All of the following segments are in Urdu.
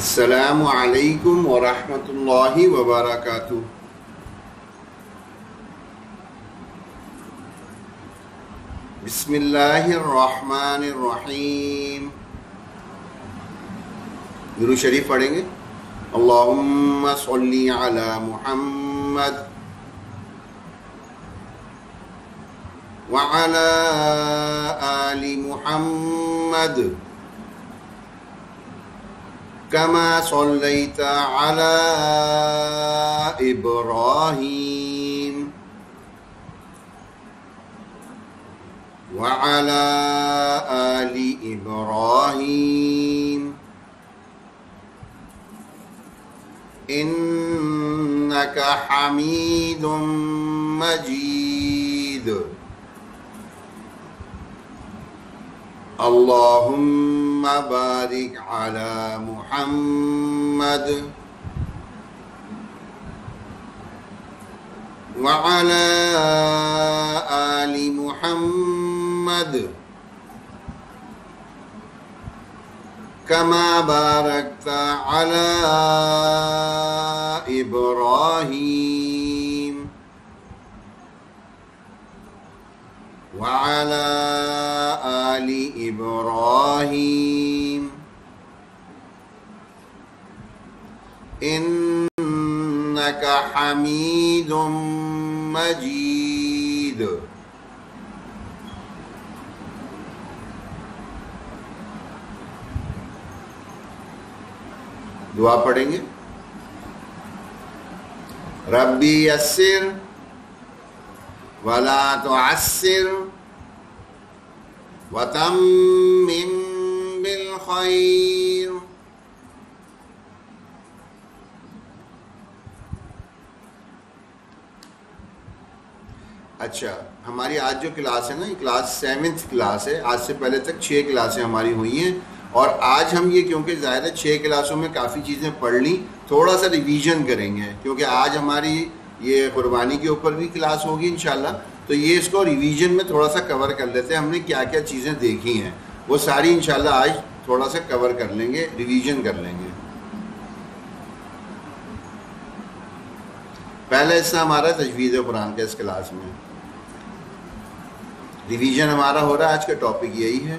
السلام علیکم ورحمۃ اللہ وبرکاتہ۔ بسم اللہ الرحمن الرحیم۔ درود شریف پڑھیں گے۔ اللہم صلی علی محمد وعلی آل محمد كما صليت على إبراهيم وعلى آل إبراهيم إنك حميد مجيد۔ اللهم بارك على محمد وعلى آل محمد كما باركت على إبراهيم وعلى آل إبراهيم إنك حميد مجيد۔ دعا پڑھیں گے۔ ربی یسر ولا تعسر وتمم بالخیر۔ اچھا، ہماری آج جو کلاس ہے نا، یہ کلاس 7th کلاس ہے۔ آج سے پہلے تک 6 کلاسیں ہماری ہوئی ہیں، اور آج ہم یہ کیونکہ ظاہر ہے 6 کلاسوں میں کافی چیزیں پڑھ لیں، تھوڑا سا ریویژن کریں گے، کیونکہ آج ہماری یہ قربانی کے اوپر بھی کلاس ہوگی انشاءاللہ، تو یہ اس کو ریویژن میں تھوڑا سا کور کر لیتے ہیں۔ ہم نے کیا کیا چیزیں دیکھی ہیں وہ ساری انشاءاللہ آج تھوڑا سا کور کر لیں گے، ریویژن کر لیں گے۔ پہلا حصہ ہمارا تجوید قرآن کا اس کلاس میں، ریویژن ہمارا ہو رہا ہے۔ آج کا ٹاپک یہی ہے۔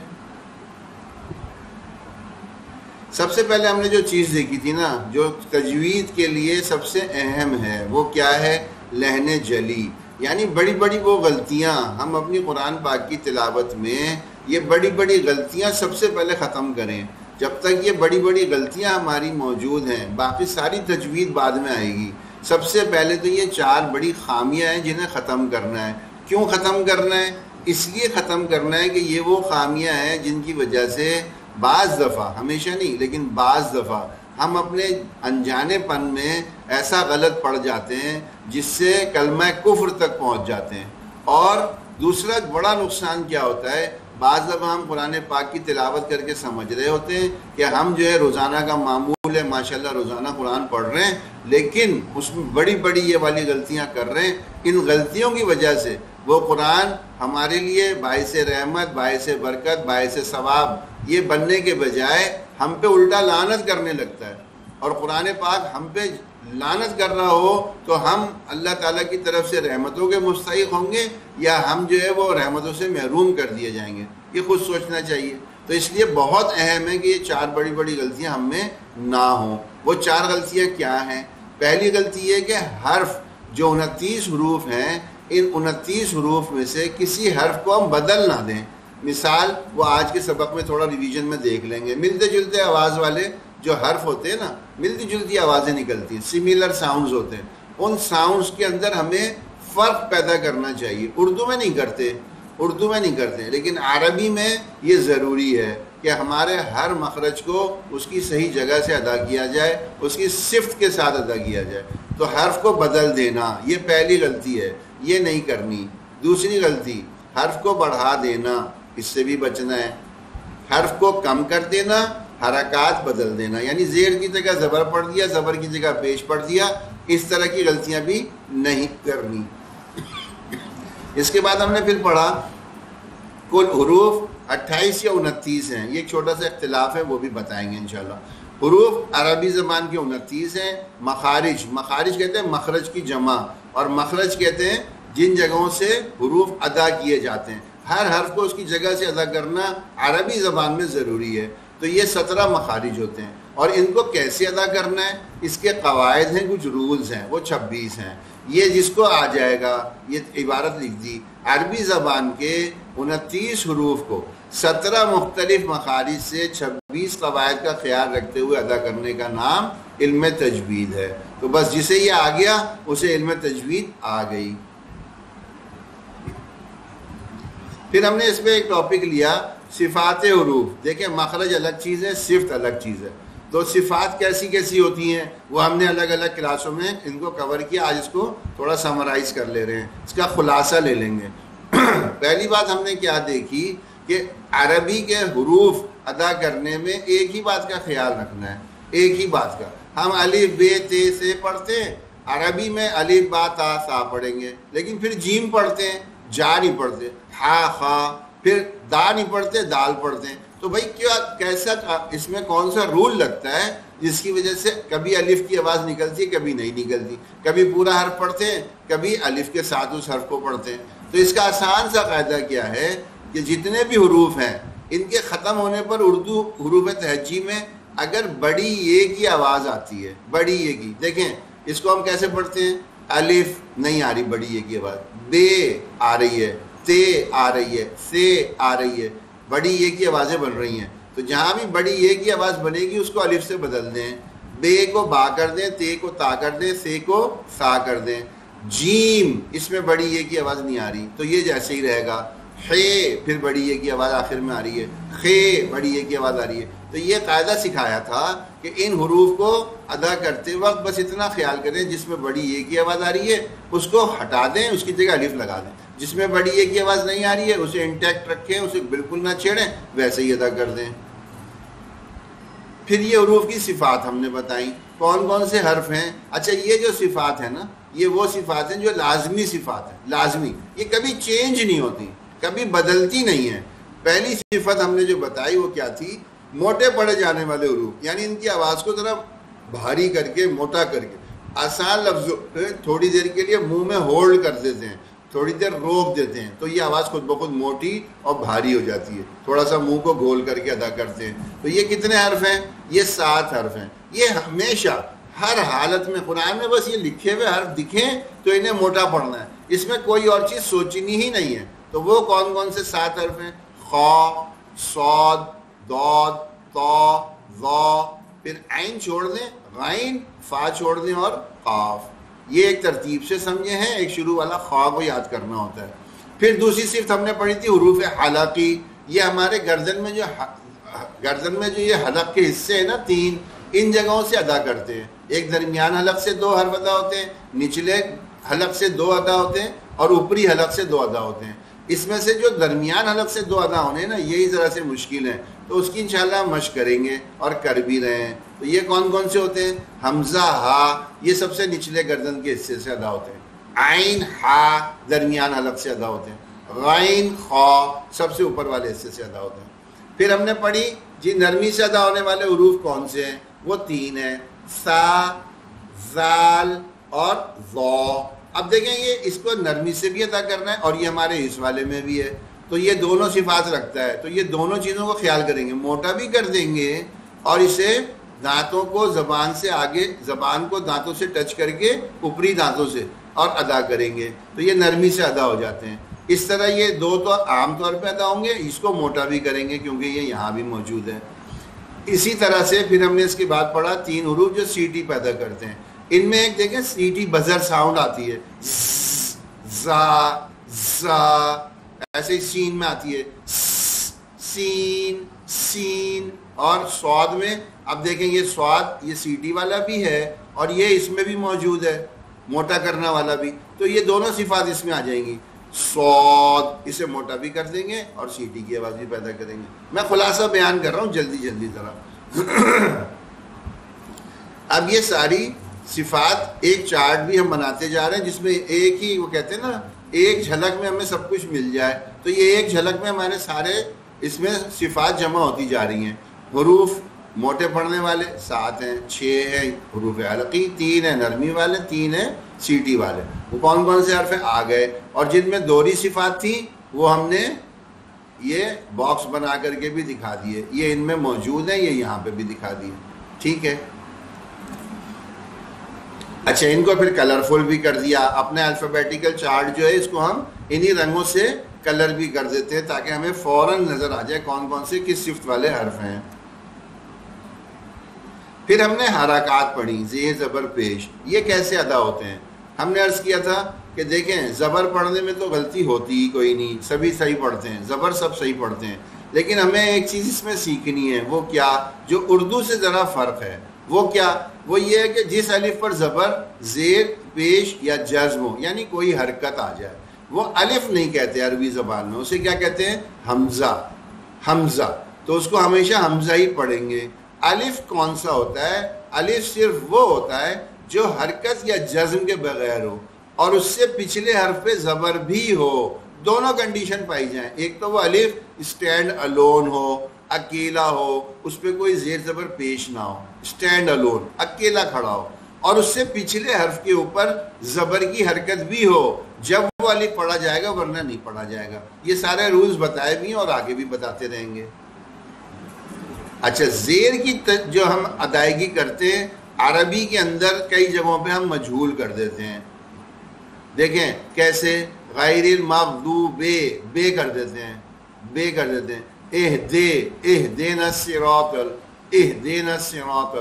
سب سے پہلے ہم نے جو چیز دیکھی تھی نا، جو تجوید کے لیے سب سے اہم ہے، وہ کیا ہے؟ لحن جلی، یعنی بڑی بڑی وہ غلطیاں ہم اپنی قرآن پاک کی تلاوت میں، یہ بڑی بڑی غلطیاں سب سے پہلے ختم کریں۔ جب تک یہ بڑی بڑی غلطیاں ہماری موجود ہیں، باقی ساری تجوید بعد میں آئے گی۔ سب سے پہلے تو یہ 4 بڑی خامیاں ہیں جنہیں ختم کرنا ہے۔ کیوں ختم کرنا ہے؟ اس لیے ختم کرنا ہے کہ یہ وہ خامیاں ہیں جن کی وجہ سے بعض دفعہ، ہمیشہ نہیں لیکن بعض دفعہ، ہم اپنے انجانے پن میں ایسا غلط پڑ جاتے ہیں جس سے کلمہ کفر تک پہنچ جاتے ہیں۔ اور دوسرا بڑا نقصان کیا ہوتا ہے؟ بعض دفعہ ہم قرآن پاک کی تلاوت کر کے سمجھ رہے ہوتے ہیں کہ ہم جو ہے روزانہ کا معمول ہے، ماشاءاللہ روزانہ قرآن پڑھ رہے ہیں، لیکن اس میں بڑی بڑی یہ والی غلطیاں کر رہے ہیں۔ ان غلطیوں کی وجہ سے وہ قرآن ہمارے لیے باعث رحمت، باعث برکت، باعث ثواب یہ بننے کے بجائے ہم پہ الٹا لعنت کرنے لگتا ہے۔ اور قرآن پاک ہم پہ لعنت کر رہا ہو تو ہم اللہ تعالیٰ کی طرف سے رحمتوں کے مستحق ہوں گے، یا ہم جو ہے وہ رحمتوں سے محروم کر دیے جائیں گے؟ یہ خود سوچنا چاہیے۔ تو اس لیے بہت اہم ہے کہ یہ 4 بڑی بڑی غلطیاں ہم میں نہ ہوں۔ وہ 4 غلطیاں کیا ہیں؟ پہلی غلطی یہ کہ حرف جو 29 حروف ہیں، ان 29 حروف میں سے کسی حرف کو ہم بدل نہ دیں۔ مثال وہ آج کے سبق میں تھوڑا ریویژن میں دیکھ لیں گے۔ ملتے جلتے آواز والے جو حرف ہوتے ہیں نا، ملتی جلتی آوازیں نکلتی ہیں، سملر ساؤنڈز ہوتے ہیں، ان ساؤنڈز کے اندر ہمیں فرق پیدا کرنا چاہیے۔ اردو میں نہیں کرتے لیکن عربی میں یہ ضروری ہے کہ ہمارے ہر مخرج کو اس کی صحیح جگہ سے ادا کیا جائے، اس کی صفت کے ساتھ ادا کیا جائے۔ تو حرف کو بدل دینا یہ پہلی غلطی ہے، یہ نہیں کرنی۔ دوسری غلطی، حرف کو بڑھا دینا، اس سے بھی بچنا ہے۔ حرف کو کم کر دینا، حرکات بدل دینا، یعنی زیر کی جگہ زبر پڑھ دیا، زبر کی جگہ پیش پڑھ دیا، اس طرح کی غلطیاں بھی نہیں کرنی۔ اس کے بعد ہم نے پھر پڑھا کل حروف 28 یا 29 ہیں، یہ ایک چھوٹا سا اختلاف ہے، وہ بھی بتائیں گے انشاءاللہ۔ حروف عربی زبان کے 29 ہیں. مخارج کہتے ہیں مخرج کی جمع، اور مخرج کہتے ہیں جن جگہوں سے حروف ادا کیے جاتے ہیں. ہر حرف کو اس کی جگہ سے ادا کرنا عربی زبان میں ضروری ہے. تو یہ 17 مخارج ہوتے ہیں، اور ان کو کیسے ادا کرنا ہے اس کے قواعد ہیں، کچھ رولز ہیں، وہ 26 ہیں. یہ جس کو آ جائے گا، یہ عبارت لکھ دی، عربی زبان کے 29 حروف کو 17 مختلف مخارج سے 26 قواعد کا خیال رکھتے ہوئے ادا کرنے کا نام علم تجوید ہے. تو بس جسے یہ آ گیا اسے علم تجوید آ گئی. پھر ہم نے اس میں ایک ٹاپک لیا صفات حروف. دیکھیں مخرج الگ چیز ہے، صفت الگ چیز ہے. تو صفات کیسی کیسی ہوتی ہیں وہ ہم نے الگ الگ کلاسوں میں ان کو کور کیا. آج اس کو تھوڑا سمرائز کر لے رہے ہیں، اس کا خلاصہ لے لیں گے. پہلی بات ہم نے کیا دیکھی کہ عربی کے حروف ادا کرنے میں ایک ہی بات کا خیال رکھنا ہے، ایک ہی بات کا. ہم الف ب ت سے پڑھتے ہیں، عربی میں الف با تا سا پڑھیں گے، لیکن پھر جیم پڑھتے ہیں، جا نہیں پڑھتے، ہا خا، پھر دا نہیں پڑھتے، دال پڑھتے ہیں. تو بھائی کیا کیسا اس میں کون سا رول لگتا ہے جس کی وجہ سے کبھی الف کی آواز نکلتی ہے، کبھی نہیں نکلتی، کبھی پورا حرف پڑھتے ہیں، کبھی الف کے ساتھ اس حرف کو پڑھتے ہیں. تو اس کا آسان سا قاعدہ کیا ہے کہ جتنے بھی حروف ہیں ان کے ختم ہونے پر اردو حروف تہجی میں اگر بڑی یہ کی آواز آتی ہے، بڑی یہ کی، دیکھیں اس کو ہم کیسے پڑھتے ہیں، الف نہیں آ رہی بڑی یہ کی آواز، بے آ رہی ہے، تے آ رہی ہے، سے آ رہی ہے، بڑی یہ کی آوازیں بن رہی ہیں. تو جہاں بھی بڑی یہ کی آواز بنے گی اس کو الف سے بدل دیں، بے کو با کر دیں، تے کو تا کر دیں، سے کو سا کر دیں. جیم اس میں بڑی یہ کی آواز نہیں آ رہی تو یہ جیسے ہی رہے گا. خے پھر بڑی یہ کی آواز آخر میں آ رہی ہے، خے بڑی یہ کی آواز آ رہی ہے. تو یہ قاعدہ سکھایا تھا کہ ان حروف کو ادا کرتے وقت بس اتنا خیال کریں جس میں بڑی یہ کی آواز آ رہی ہے اس کو ہٹا دیں، اس کی جگہ الف لگا دیں. جس میں بڑی یہ کی آواز نہیں آ رہی ہے اسے انٹیکٹ رکھیں، اسے بالکل نہ چھیڑیں، ویسے ہی ادا کر دیں. پھر یہ حروف کی صفات ہم نے بتائیں کون کون سے حرف ہیں. اچھا یہ جو صفات ہیں نا یہ وہ صفات ہیں جو لازمی صفات ہیں، لازمی، یہ کبھی چینج نہیں ہوتی، کبھی بدلتی نہیں ہیں. پہلی صفت ہم نے جو بتائی وہ کیا تھی، موٹے پڑے جانے والے حروف، یعنی ان کی آواز کو ذرا بھاری کر کے موٹا کر کے آسان لفظوں تھوڑی دیر کے لیے منہ میں ہولڈ کر دیتے ہیں، تھوڑی دیر روک دیتے ہیں تو یہ آواز خود بخود موٹی اور بھاری ہو جاتی ہے. تھوڑا سا منہ کو گول کر کے ادا کرتے ہیں. تو یہ کتنے حرف ہیں، یہ 7 حرف ہیں. یہ ہمیشہ ہر حالت میں قرآن میں بس یہ لکھے ہوئے حرف دکھیں تو انہیں موٹا پڑھنا ہے، اس میں کوئی اور چیز سوچنی ہی نہیں ہے. تو وہ کون کون سے 7 حرف ہیں، خا، صاد، ضاد، طا، ظا، پھر عین چھوڑ دیں، غین، فا چھوڑ دیں اور قاف. یہ ایک ترتیب سے سمجھے ہیں، ایک شروع والا خا کو یاد کرنا ہوتا ہے. پھر دوسری صفت ہم نے پڑھی تھی حروف حلقی. یہ ہمارے گردن میں جو یہ حلق کے حصے ہیں نا 3، ان جگہوں سے ادا کرتے ہیں. ایک درمیان حلق سے 2 حرف ادا ہوتے ہیں، نچلے حلق سے 2 ادا ہوتے ہیں، اور اوپری حلق سے 2 ادا ہوتے ہیں. اس میں سے جو درمیان حلق سے 2 ادا ہونے ہیں نا یہی ذرا سے مشکل ہیں، تو اس کی انشاءاللہ مشق کریں گے اور کر بھی رہے ہیں. تو یہ کون کون سے ہوتے ہیں، حمزہ ہا یہ سب سے نچلے گردن کے حصے سے ادا ہوتے ہیں، عین ہا درمیان حلق سے ادا ہوتے ہیں، غین خا سب سے اوپر والے حصے سے ادا ہوتے ہیں. پھر ہم نے پڑھی جی نرمی سے ادا ہونے والے حروف کون سے ہیں، وہ 3 ہیں، سا، زال اور ضا. اب دیکھیں یہ اس کو نرمی سے بھی ادا کرنا ہے اور یہ ہمارے اس والے میں بھی ہے، تو یہ دونوں صفات رکھتا ہے. تو یہ دونوں چیزوں کو خیال کریں گے، موٹا بھی کر دیں گے اور اسے دانتوں کو زبان سے آگے، زبان کو دانتوں سے ٹچ کر کے اوپری دانتوں سے اور ادا کریں گے تو یہ نرمی سے ادا ہو جاتے ہیں. اس طرح یہ 2 تو عام طور پہ ادا ہوں گے، اس کو موٹا بھی کریں گے کیونکہ یہ یہاں بھی موجود ہے. اسی طرح سے پھر ہم نے اس کے بعد پڑھا 3 حروف جو سیٹی پیدا کرتے ہیں. ان میں ایک دیکھیں سیٹی بزر ساؤنڈ آتی ہے، زا زا، ایسے ہی سین میں آتی ہے، سین سین. اور سواد میں اب دیکھیں یہ سواد یہ سیٹی والا بھی ہے اور یہ اس میں بھی موجود ہے موٹا کرنا والا بھی. تو یہ دونوں صفات اس میں آ جائیں گی. سواد اسے موٹا بھی کر دیں گے اور سیٹی کی آواز بھی پیدا کریں گے. میں خلاصہ بیان کر رہا ہوں جلدی جلدی ذرا. اب یہ ساری صفات ایک چارٹ بھی ہم بناتے جا رہے ہیں جس میں ایک ہی وہ کہتے ہیں نا ایک جھلک میں ہمیں سب کچھ مل جائے. تو یہ ایک جھلک میں ہمارے سارے اس میں صفات جمع ہوتی جا رہی ہیں. حروف موٹے پڑھنے والے 7 ہیں، 6 ہیں حروف علقی، 3 ہیں نرمی والے، 3 ہیں سیٹی والے. وہ کون کون سے حرف ہیں آ گئے. اور جن میں دوہری صفات تھیں وہ ہم نے یہ باکس بنا کر کے بھی دکھا دیے، یہ ان میں موجود ہیں، یہ یہاں پہ بھی دکھا دیے. ٹھیک ہے. اچھا، ان کو پھر کلرفل بھی کر دیا. اپنے الفابیٹیکل چارٹ جو ہے اس کو ہم انہی رنگوں سے کلر بھی کر دیتے ہیں تاکہ ہمیں فوراً نظر آ جائے کون کون سے کس صفت والے حرف ہیں. پھر ہم نے حرکات پڑھی، زیر زبر پیش، یہ کیسے ادا ہوتے ہیں. ہم نے عرض کیا تھا کہ دیکھیں زبر پڑھنے میں تو غلطی ہوتی ہی کوئی نہیں، سبھی صحیح پڑھتے ہیں، زبر سب صحیح پڑھتے ہیں. لیکن ہمیں ایک چیز اس میں سیکھنی ہے، وہ کیا، جو اردو سے ذرا فرق ہے. وہ کیا؟ وہ یہ ہے کہ جس الف پر زبر، زیر، پیش یا جزم ہو، یعنی کوئی حرکت آ جائے، وہ الف نہیں کہتے عربی زبان میں، اسے کیا کہتے ہیں؟ حمزہ. حمزہ. تو اس کو ہمیشہ حمزہ ہی پڑھیں گے. الف کون سا ہوتا ہے؟ الف صرف وہ ہوتا ہے جو حرکت یا جزم کے بغیر ہو اور اس سے پچھلے حرف پہ زبر بھی ہو. دونوں کنڈیشن پائی جائیں. ایک تو وہ الف اسٹینڈ الون ہو، اکیلا ہو، اس پہ کوئی زیر زبر پیش نہ ہو، اسٹینڈ الون، اکیلا کھڑا ہو، اور اس سے پچھلے حرف کے اوپر زبر کی حرکت بھی ہو، جب وہ الف پڑھا جائے گا ورنہ نہیں پڑھا جائے گا. یہ سارے رولز بتائے بھی ہیں اور آگے بھی بتاتے رہیں گے. اچھا، زیر کی جو ہم ادائیگی کرتے ہیں عربی کے اندر کئی جگہوں پہ ہم مجہول کر دیتے ہیں. دیکھیں کیسے، غیر المغضوب، بے کر دیتے ہیں، بے کر دیتے ہیں. اہدینا الصراط، اہدینا الصراط،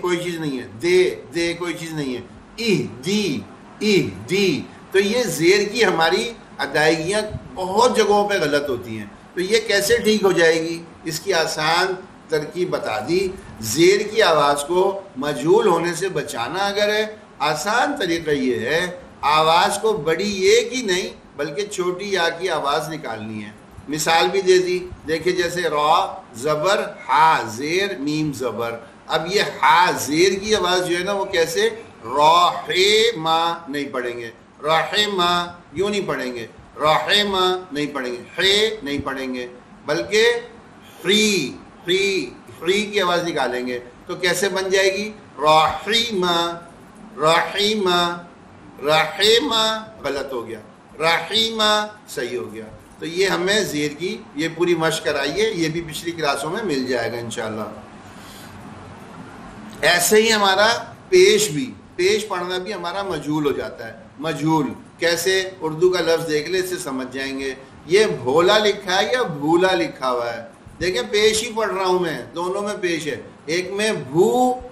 کوئی چیز نہیں ہے، دے کوئی چیز نہیں ہے، اہدی. تو یہ زیر کی ہماری ادائیگیاں بہت جگہوں پہ غلط ہوتی ہیں. تو یہ کیسے ٹھیک ہو جائے گی؟ اس کی آسان ترکیب بتا دی. زیر کی آواز کو مجہول ہونے سے بچانا اگر ہے، آسان طریقہ یہ ہے، آواز کو بڑی یہ کی نہیں بلکہ چھوٹی یا کی آواز نکالنی ہے. مثال بھی دے دی، دیکھیں جیسے را زبر، ہا زیر، میم زبر. اب یہ ہا زیر کی آواز جو ہے نا وہ کیسے، رحمہ نہیں پڑھیں گے، رحمہ یوں نہیں پڑھیں گے، رحمہ نہیں پڑھیں گے، ہے نہیں پڑھیں گے، بلکہ فری کی آواز نکالیں گے. تو کیسے بن جائے گی؟ رحیمہ، رحیمہ، رحیمہ غلط ہو گیا، رحیمہ صحیح ہو گیا. تو یہ ہمیں زیر کی یہ پوری مشق کرائیے، یہ بھی پچھلی کلاسوں میں مل جائے گا انشاءاللہ. ایسے ہی ہمارا پیش پڑھنا بھی ہمارا مجہول ہو جاتا ہے. مجہول کیسے؟ اردو کا لفظ دیکھ لے، اس سے سمجھ جائیں گے. یہ بھولا لکھا ہے یا بھولا لکھا ہوا ہے؟ دیکھیں پیش ہی پڑھ رہا ہوں میں، دونوں میں پیش ہے، ایک میں بھو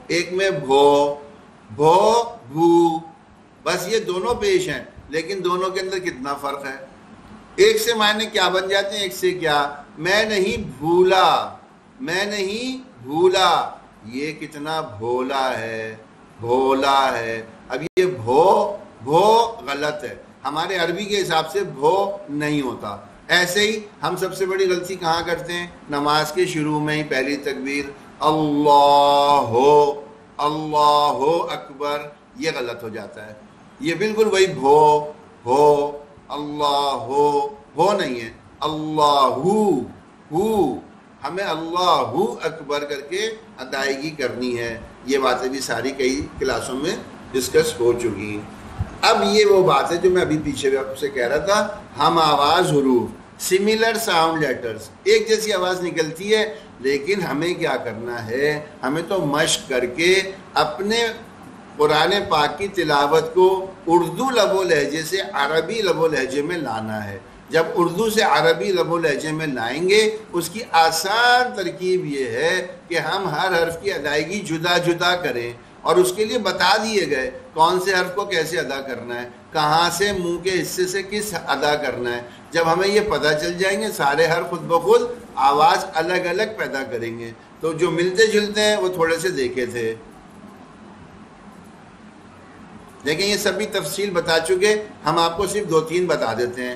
ایک میں بھو، بھو بھو، بس یہ دونوں پیش ہیں. لیکن دونوں کے اندر کتنا فرق ہے. ایک سے معنی کیا بن جاتے ہیں، ایک سے کیا، میں نہیں بھولا، میں نہیں بھولا، یہ کتنا بھولا ہے، بھولا ہے. اب یہ بھو غلط ہے، ہمارے عربی کے حساب سے بھو نہیں ہوتا. ایسے ہی ہم سب سے بڑی غلطی کہاں کرتے ہیں؟ نماز کے شروع میں ہی پہلی تکبیر اللہ اکبر، یہ غلط ہو جاتا ہے. یہ بالکل وہی ہو اللہ ہو نہیں ہے، اللہ ہمیں اللہ اکبر کر کے ادائیگی کرنی ہے. یہ باتیں بھی ساری کئی کلاسوں میں ڈسکس ہو چکی ہیں. اب یہ وہ بات ہے جو میں ابھی پیچھے آپ سے کہہ رہا تھا، ہم آواز حروف، سملر ساؤنڈ لیٹرز، ایک جیسی آواز نکلتی ہے، لیکن ہمیں کیا کرنا ہے، ہمیں تو مشق کر کے اپنے قرآن پاک کی تلاوت کو اردو لب و لہجے سے عربی لب و لہجے میں لانا ہے. جب اردو سے عربی لب و لہجے میں لائیں گے، اس کی آسان ترکیب یہ ہے کہ ہم ہر حرف کی ادائیگی جدا جدا کریں، اور اس کے لیے بتا دیے گئے کون سے حرف کو کیسے ادا کرنا ہے، کہاں سے منہ کے حصے سے کس ادا کرنا ہے. جب ہمیں یہ پتہ چل جائیں گے، سارے حرف خود بخود آواز الگ الگ پیدا کریں گے. تو جو ملتے جلتے ہیں وہ تھوڑے سے دیکھے تھے. لیکن یہ سب بھی تفصیل بتا چکے، ہم آپ کو صرف 2-3 بتا دیتے ہیں.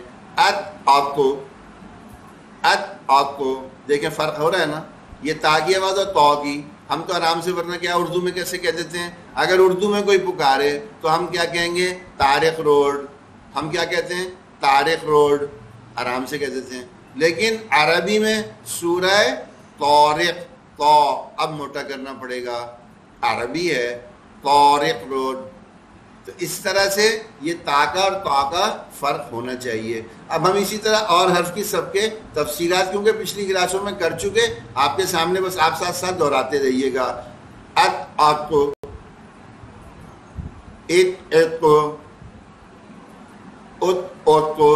کو دیکھیں فرق ہو رہا ہے نا، یہ تا کی آواز اور تو کی. ہم تو آرام سے، ورنہ کیا اردو میں کیسے کہہ دیتے ہیں، اگر اردو میں کوئی پکارے تو ہم کیا کہیں گے، طارق روڈ. ہم کیا کہتے ہیں، طارق روڈ، آرام سے کہہ دیتے ہیں. لیکن عربی میں سورہ طارق، تو اب موٹا کرنا پڑے گا، عربی ہے طارق روڈ. تو اس طرح سے یہ تا کا اور طا کا فرق ہونا چاہیے. اب ہم اسی طرح اور حرف کی سب کے تفصیلات کیونکہ پچھلی کلاسوں میں کر چکے، آپ کے سامنے بس آپ ساتھ ساتھ دہراتے رہیے گا. ات کو، ات کو، ات کو.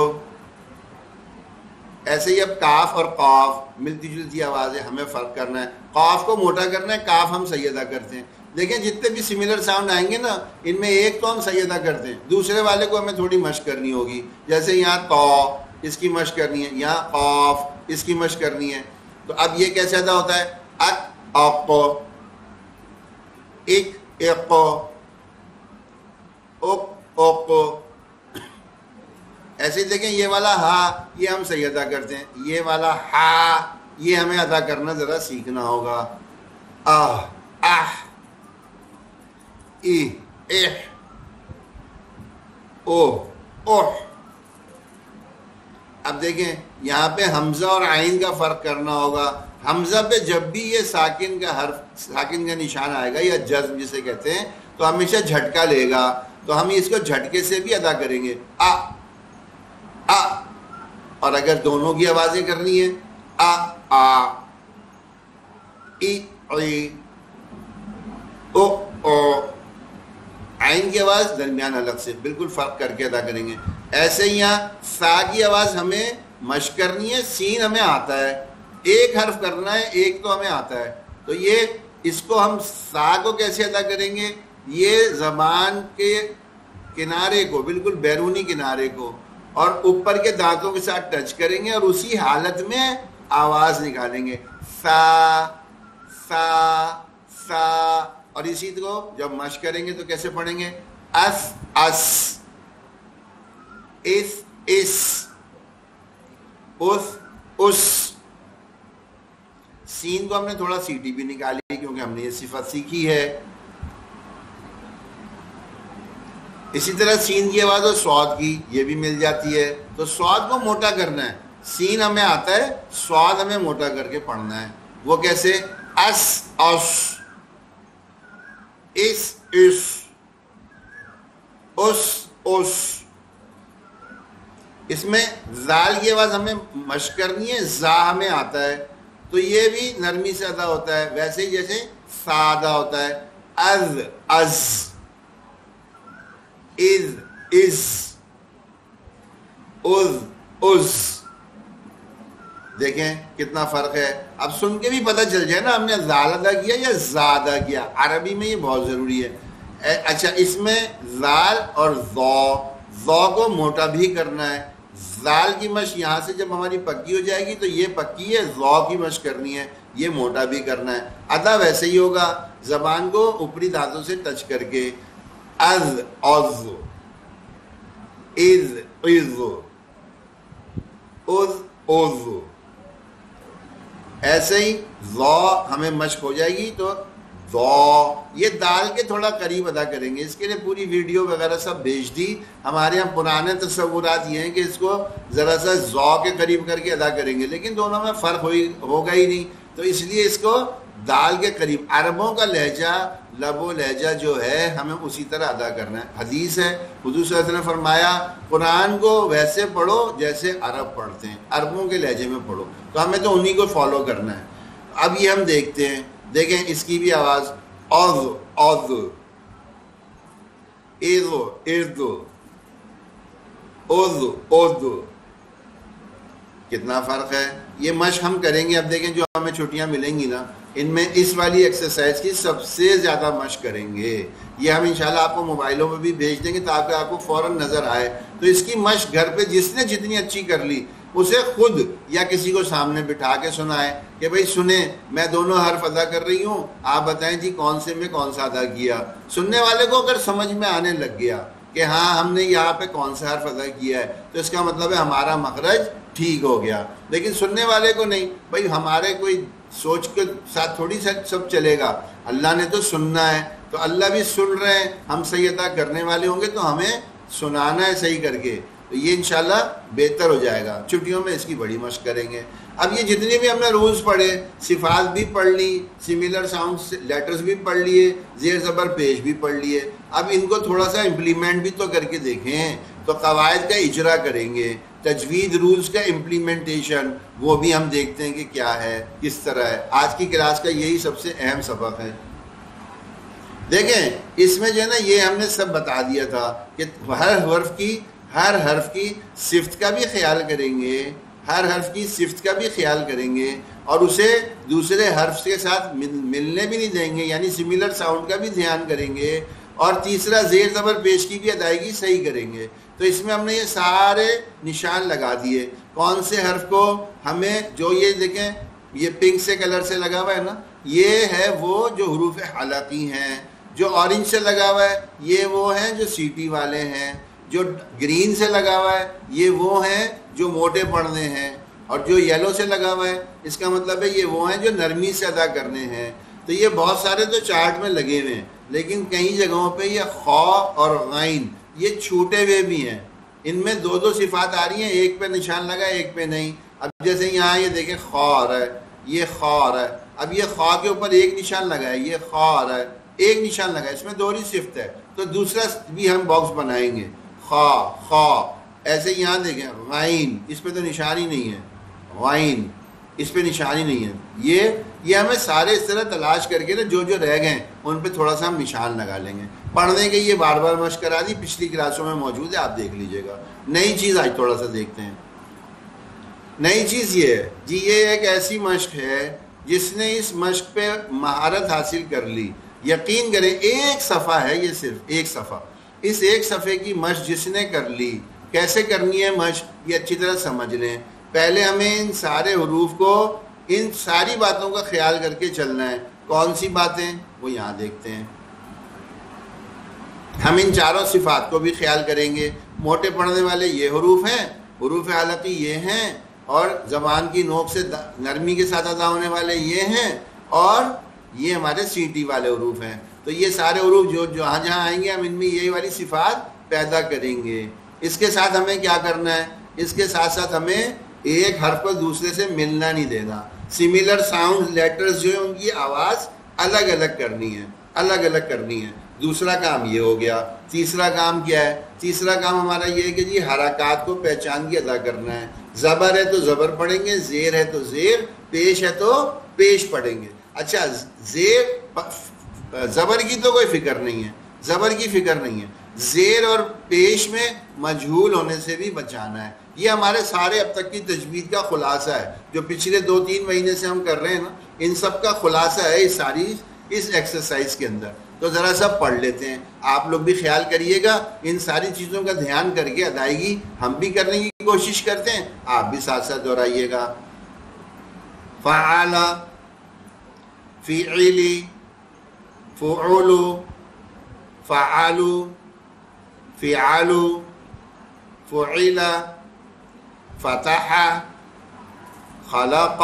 ایسے ہی اب کاف اور قاف ملتی جلتی آوازیں، ہمیں فرق کرنا ہے. قاف کو موٹا کرنا ہے، کاف ہم سیدہ کرتے ہیں. دیکھیں جتنے بھی سملر ساؤنڈ آئیں گے نا، ان میں ایک تو ہم سیدہ کرتے ہیں، دوسرے والے کو ہمیں تھوڑی مشق کرنی ہوگی. جیسے یہاں تو، اس کی مشق کرنی ہے، یہاں قاف، اس کی مشق کرنی ہے. تو اب یہ کیسے ادا ہوتا ہے؟ اق، اک، اق، اق، اق. ایسے ہی دیکھیں یہ والا ہا، یہ ہم صحیح ادا کرتے ہیں. یہ والا ہا، یہ ہمیں ادا کرنا ذرا سیکھنا ہوگا. آہ، آہ، ای، اح، او، اوہ. اب دیکھیں یہاں پہ حمزہ اور عین کا فرق کرنا ہوگا. حمزہ پہ جب بھی یہ ساکن کا حرف، ساکن کا نشان آئے گا یا جزم جسے کہتے ہیں، تو ہمیشہ جھٹکا لے گا. تو ہم اس کو جھٹکے سے بھی ادا کریں گے. آ، آ. اور اگر دونوں کی آوازیں کرنی ہے، آ، آ، ای، ای، او، او. عین کی آواز درمیان الگ سے بالکل فرق کر کے ادا کریں گے. ایسے ہی یہاں سا کی آواز ہمیں مشق کرنی ہے. سین ہمیں آتا ہے، ایک حرف کرنا ہے، ایک تو ہمیں آتا ہے. تو یہ اس کو ہم سا کو کیسے ادا کریں گے؟ یہ زبان کے کنارے کو، بالکل بیرونی کنارے کو اور اوپر کے دانتوں کے ساتھ ٹچ کریں گے اور اسی حالت میں آواز نکالیں گے. سا، سا، سا. اور اسی کو جب مشق کریں گے تو کیسے پڑھیں گے؟ اس، اس، اس، اس، اس، اس. سین کو ہم نے تھوڑا سیٹی بھی نکالی کیونکہ ہم نے یہ صفت سیکھی ہے. اسی طرح سین کی آواز اور سواد کی یہ بھی مل جاتی ہے. تو سواد کو موٹا کرنا ہے. سین ہمیں آتا ہے، سواد ہمیں موٹا کر کے پڑھنا ہے. وہ کیسے؟ اس، اس، اس، اس، اس، اس. اس میں زال کی آواز ہمیں مشق کرنی ہے، زا ہمیں آتا ہے تو یہ بھی نرمی سے ادا ہوتا ہے، ویسے ہی جیسے سا ادا ہوتا ہے. از، از، از، از، از، از. دیکھیں کتنا فرق ہے. اب سن کے بھی پتہ چل جائے نا ہم نے زال ادا کیا یا زا ادا کیا. عربی میں یہ بہت ضروری ہے. اچھا اس میں زال اور ذو کو موٹا بھی کرنا ہے. زال کی مشق یہاں سے جب ہماری پکی ہو جائے گی تو یہ پکی ہے، ذو کی مشق کرنی ہے، یہ موٹا بھی کرنا ہے. ادا ویسے ہی ہوگا، زبان کو اوپری دانتوں سے ٹچ کر کے. از، از، از، از، از، از. ایسے ہی ذو ہمیں مشق ہو جائے گی تو ذو. یہ دال کے تھوڑا قریب ادا کریں گے. اس کے لیے پوری ویڈیو وغیرہ سب بھیج دی. ہمارے یہاں پرانے تصورات یہ ہیں کہ اس کو ذرا سا ذو کے قریب کر کے ادا کریں گے، لیکن دونوں میں فرق ہوگا ہی نہیں. تو اس لیے اس کو دال کے قریب. عربوں کا لہجہ، لب و لہجہ جو ہے ہمیں اسی طرح ادا کرنا ہے. حدیث ہے، حضور صلی اللہ علیہ وسلم نے فرمایا قرآن کو ویسے پڑھو جیسے عرب پڑھتے ہیں، عربوں کے لہجے میں پڑھو. تو ہمیں تو انہی کو فالو کرنا ہے. اب یہ ہم دیکھتے ہیں، دیکھیں اس کی بھی آواز اوز، اوز، ایزو، ایزو، اوز، اوز. کتنا فرق ہے. یہ مشق ہم کریں گے. اب دیکھیں جو ہمیں چھٹیاں ملیں گی نا، ان میں اس والی ایکسرسائز کی سب سے زیادہ مشق کریں گے. یہ ہم انشاءاللہ آپ کو موبائلوں میں بھی بھیج دیں گے تاکہ آپ کو فوراً نظر آئے. تو اس کی مشق گھر پہ جس نے جتنی اچھی کر لی اسے خود یا کسی کو سامنے بٹھا کے سنائے کہ بھئی سنیں میں دونوں حرف ادا کر رہی ہوں، آپ بتائیں جی کون سے میں کون سا ادا کیا. سننے والے کو اگر سمجھ میں آنے لگ گیا کہ ہاں ہم نے یہاں پہ کون سا حرف ادا کیا ہے تو اس کا مطلب ہے ہمارا مخرج ٹھیک ہو گیا. لیکن سننے والے کو نہیں، بھئی ہمارے کوئی سوچ کے ساتھ تھوڑی سب چلے گا. اللہ نے تو سننا ہے، تو اللہ بھی سن رہے ہیں. ہم صحیح ادا کرنے والے ہوں گے تو ہمیں سنانا ہے صحیح کر کے. تو یہ انشاءاللہ بہتر ہو جائے گا. چھٹیوں میں اس کی بڑی مشق کریں گے. اب یہ جتنے بھی ہم نے رولز پڑھے، صفات بھی پڑھ لی، سملر ساؤنڈ لیٹرز بھی پڑھ لیے، زیر زبر پیش بھی پڑھ لیے، اب ان کو تھوڑا سا امپلیمنٹ بھی تو کر کے دیکھیں. تو قواعد کا اجرا کریں گے، تجوید رولز کا امپلیمنٹیشن وہ بھی ہم دیکھتے ہیں کہ کیا ہے، کس طرح ہے. آج کی کلاس کا یہی سب سے اہم سبق ہے. دیکھیں اس میں جو ہے نا یہ ہم نے سب بتا دیا تھا کہ ہر حرف کی صفت کا بھی خیال کریں گے، ہر حرف کی صفت کا بھی خیال کریں گے، اور اسے دوسرے حرف کے ساتھ ملنے بھی نہیں دیں گے، یعنی سملر ساؤنڈ کا بھی دھیان کریں گے، اور تیسرا زیر زبر پیش کی بھی ادائیگی صحیح کریں گے. تو اس میں ہم نے یہ سارے نشان لگا دیے کون سے حرف کو ہمیں، جو یہ دیکھیں یہ پنک سے کلر سے لگا ہوا ہے نا، یہ ہے وہ جو حروف حلقی ہیں. جو اورنج سے لگا ہوا ہے یہ وہ ہیں جو سیٹی والے ہیں. جو گرین سے لگا ہوا ہے یہ وہ ہیں جو موٹے پڑھنے ہیں، اور جو یلو سے لگا ہوا ہے اس کا مطلب ہے یہ وہ ہیں جو نرمی سے ادا کرنے ہیں. تو یہ بہت سارے تو چارٹ میں لگے ہوئے ہیں، لیکن کئی جگہوں پہ یہ خا اور غین یہ چھوٹے ہوئے بھی ہیں. ان میں دو صفات آ رہی ہیں، ایک پہ نشان لگا ہے ایک پہ نہیں. اب جیسے یہاں یہ دیکھیں خا آ رہا ہے، یہ خا آ رہا ہے، اب یہ خا کے اوپر ایک نشان لگا ہے، یہ خا آ رہا ہے ایک نشان لگا ہے، اس میں دوہری صفت ہے. تو دوسرا بھی ہم باکس بنائیں گے، خا. ایسے یہاں دیکھیں غین، اس پہ تو نشان ہی نہیں ہے، غین اس پہ نشان ہی نہیں ہے. یہ ہمیں سارے اس طرح تلاش کر کے نا جو رہ گئے ان پہ تھوڑا سا ہم نشان لگا لیں گے. پڑھنے کے یہ بار بار مشق کرا دی، پچھلی کلاسوں میں موجود ہے، آپ دیکھ لیجئے گا. نئی چیز آج تھوڑا سا دیکھتے ہیں. نئی چیز یہ ہے جی، یہ ایک ایسی مشق ہے جس نے اس مشق پہ مہارت حاصل کر لی. یقین کریں ایک صفحہ ہے، یہ صرف ایک صفحہ. اس ایک صفحے کی مشق جس نے کر لی، کیسے کرنی ہے مشق یہ اچھی طرح سمجھ لیں. پہلے ہمیں ان سارے حروف کو، ان ساری باتوں کا خیال کر کے چلنا ہے. کون سی باتیں وہ یہاں دیکھتے ہیں. ہم ان چاروں صفات کو بھی خیال کریں گے. موٹے پڑھنے والے یہ حروف ہیں، حروف حلقی یہ ہیں، اور زبان کی نوک سے نرمی کے ساتھ ادا ہونے والے یہ ہیں، اور یہ ہمارے سیٹی والے حروف ہیں. تو یہ سارے حروف جو جہاں جہاں آئیں گے ہم ان میں یہی والی صفات پیدا کریں گے. اس کے ساتھ ہمیں کیا کرنا ہے، اس کے ساتھ ساتھ ہمیں ایک حرف کو دوسرے سے ملنا نہیں دینا. سملر ساؤنڈ لیٹرز جو ہیں ان کی آواز الگ الگ کرنی ہے، الگ الگ کرنی ہے. دوسرا کام یہ ہو گیا. تیسرا کام کیا ہے؟ تیسرا کام ہمارا یہ ہے کہ جی حرکات کو پہچان کے ادا کرنا ہے. زبر ہے تو زبر پڑھیں گے، زیر ہے تو زیر، پیش ہے تو پیش پڑھیں گے. اچھا زبر کی تو کوئی فکر نہیں ہے، زبر کی فکر نہیں ہے. زیر اور پیش میں مجہول ہونے سے بھی بچانا ہے. یہ ہمارے سارے اب تک کی تجوید کا خلاصہ ہے، جو پچھلے 2-3 مہینے سے ہم کر رہے ہیں نا، ان سب کا خلاصہ ہے اس ایکسرسائز کے اندر. تو ذرا سا پڑھ لیتے ہیں. آپ لوگ بھی خیال کریے گا، ان ساری چیزوں کا دھیان کر کے ادائیگی ہم بھی کرنے کی کوشش کرتے ہیں، آپ بھی ساتھ ساتھ دہرائیے گا. فعال، فعلی، فعول، فعال، فعال، فعل، فتح، خلق،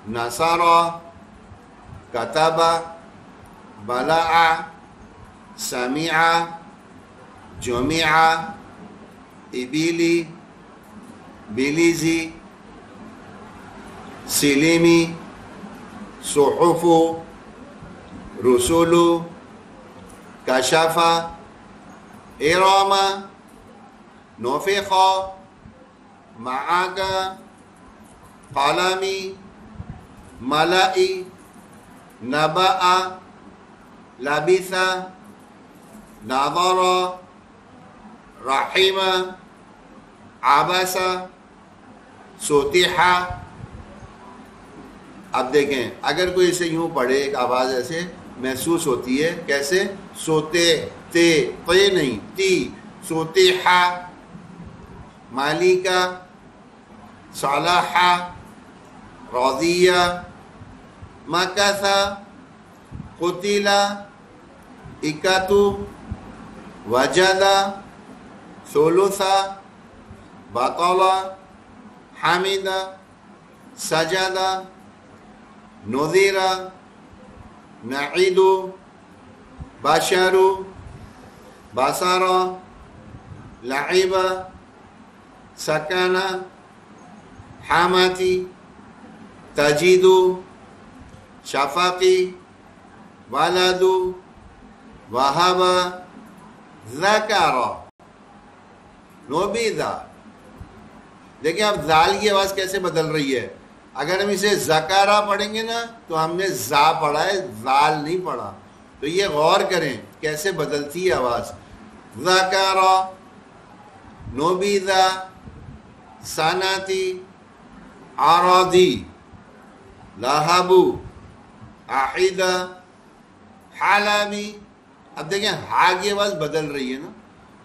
نصر، كتب، بلع، سمع، جمع، ابیلی، بلیزی، سلیمی، صحف، رسول، کشف، ارام، نفخ، معک، قلمی، ملئی، نبأ، لبث، نظر، رحم، عبس، سطح. اب دیکھیں اگر کوئی اسے یوں پڑھے ایک آواز ایسے محسوس ہوتی ہے، کیسے؟ سوتے، تے نہیں، تی، سطح. مالکہ، صالح، رضیہ، مکث، قتل، اکت، وجد، ثلث، بطل، حمد، سجد، نذر، نعید، بشر، بصر، لعب، سکن، حاماتی، تجیدو، شفقی، ولدو، وہبا، ذکرا، نوبیدہ۔ دیکھیں اب ذال کی آواز کیسے بدل رہی ہے۔ اگر ہم اسے ذکرا پڑھیں گے نا تو ہم نے زا پڑھا ہے، ذال نہیں پڑھا۔ تو یہ غور کریں کیسے بدلتی ہے آواز۔ ذکرا، نوبیدہ، ساناتی، عراضی، لہبو، عہدہ، حالاوی۔ اب دیکھیں ہا کی آواز بدل رہی ہے نا،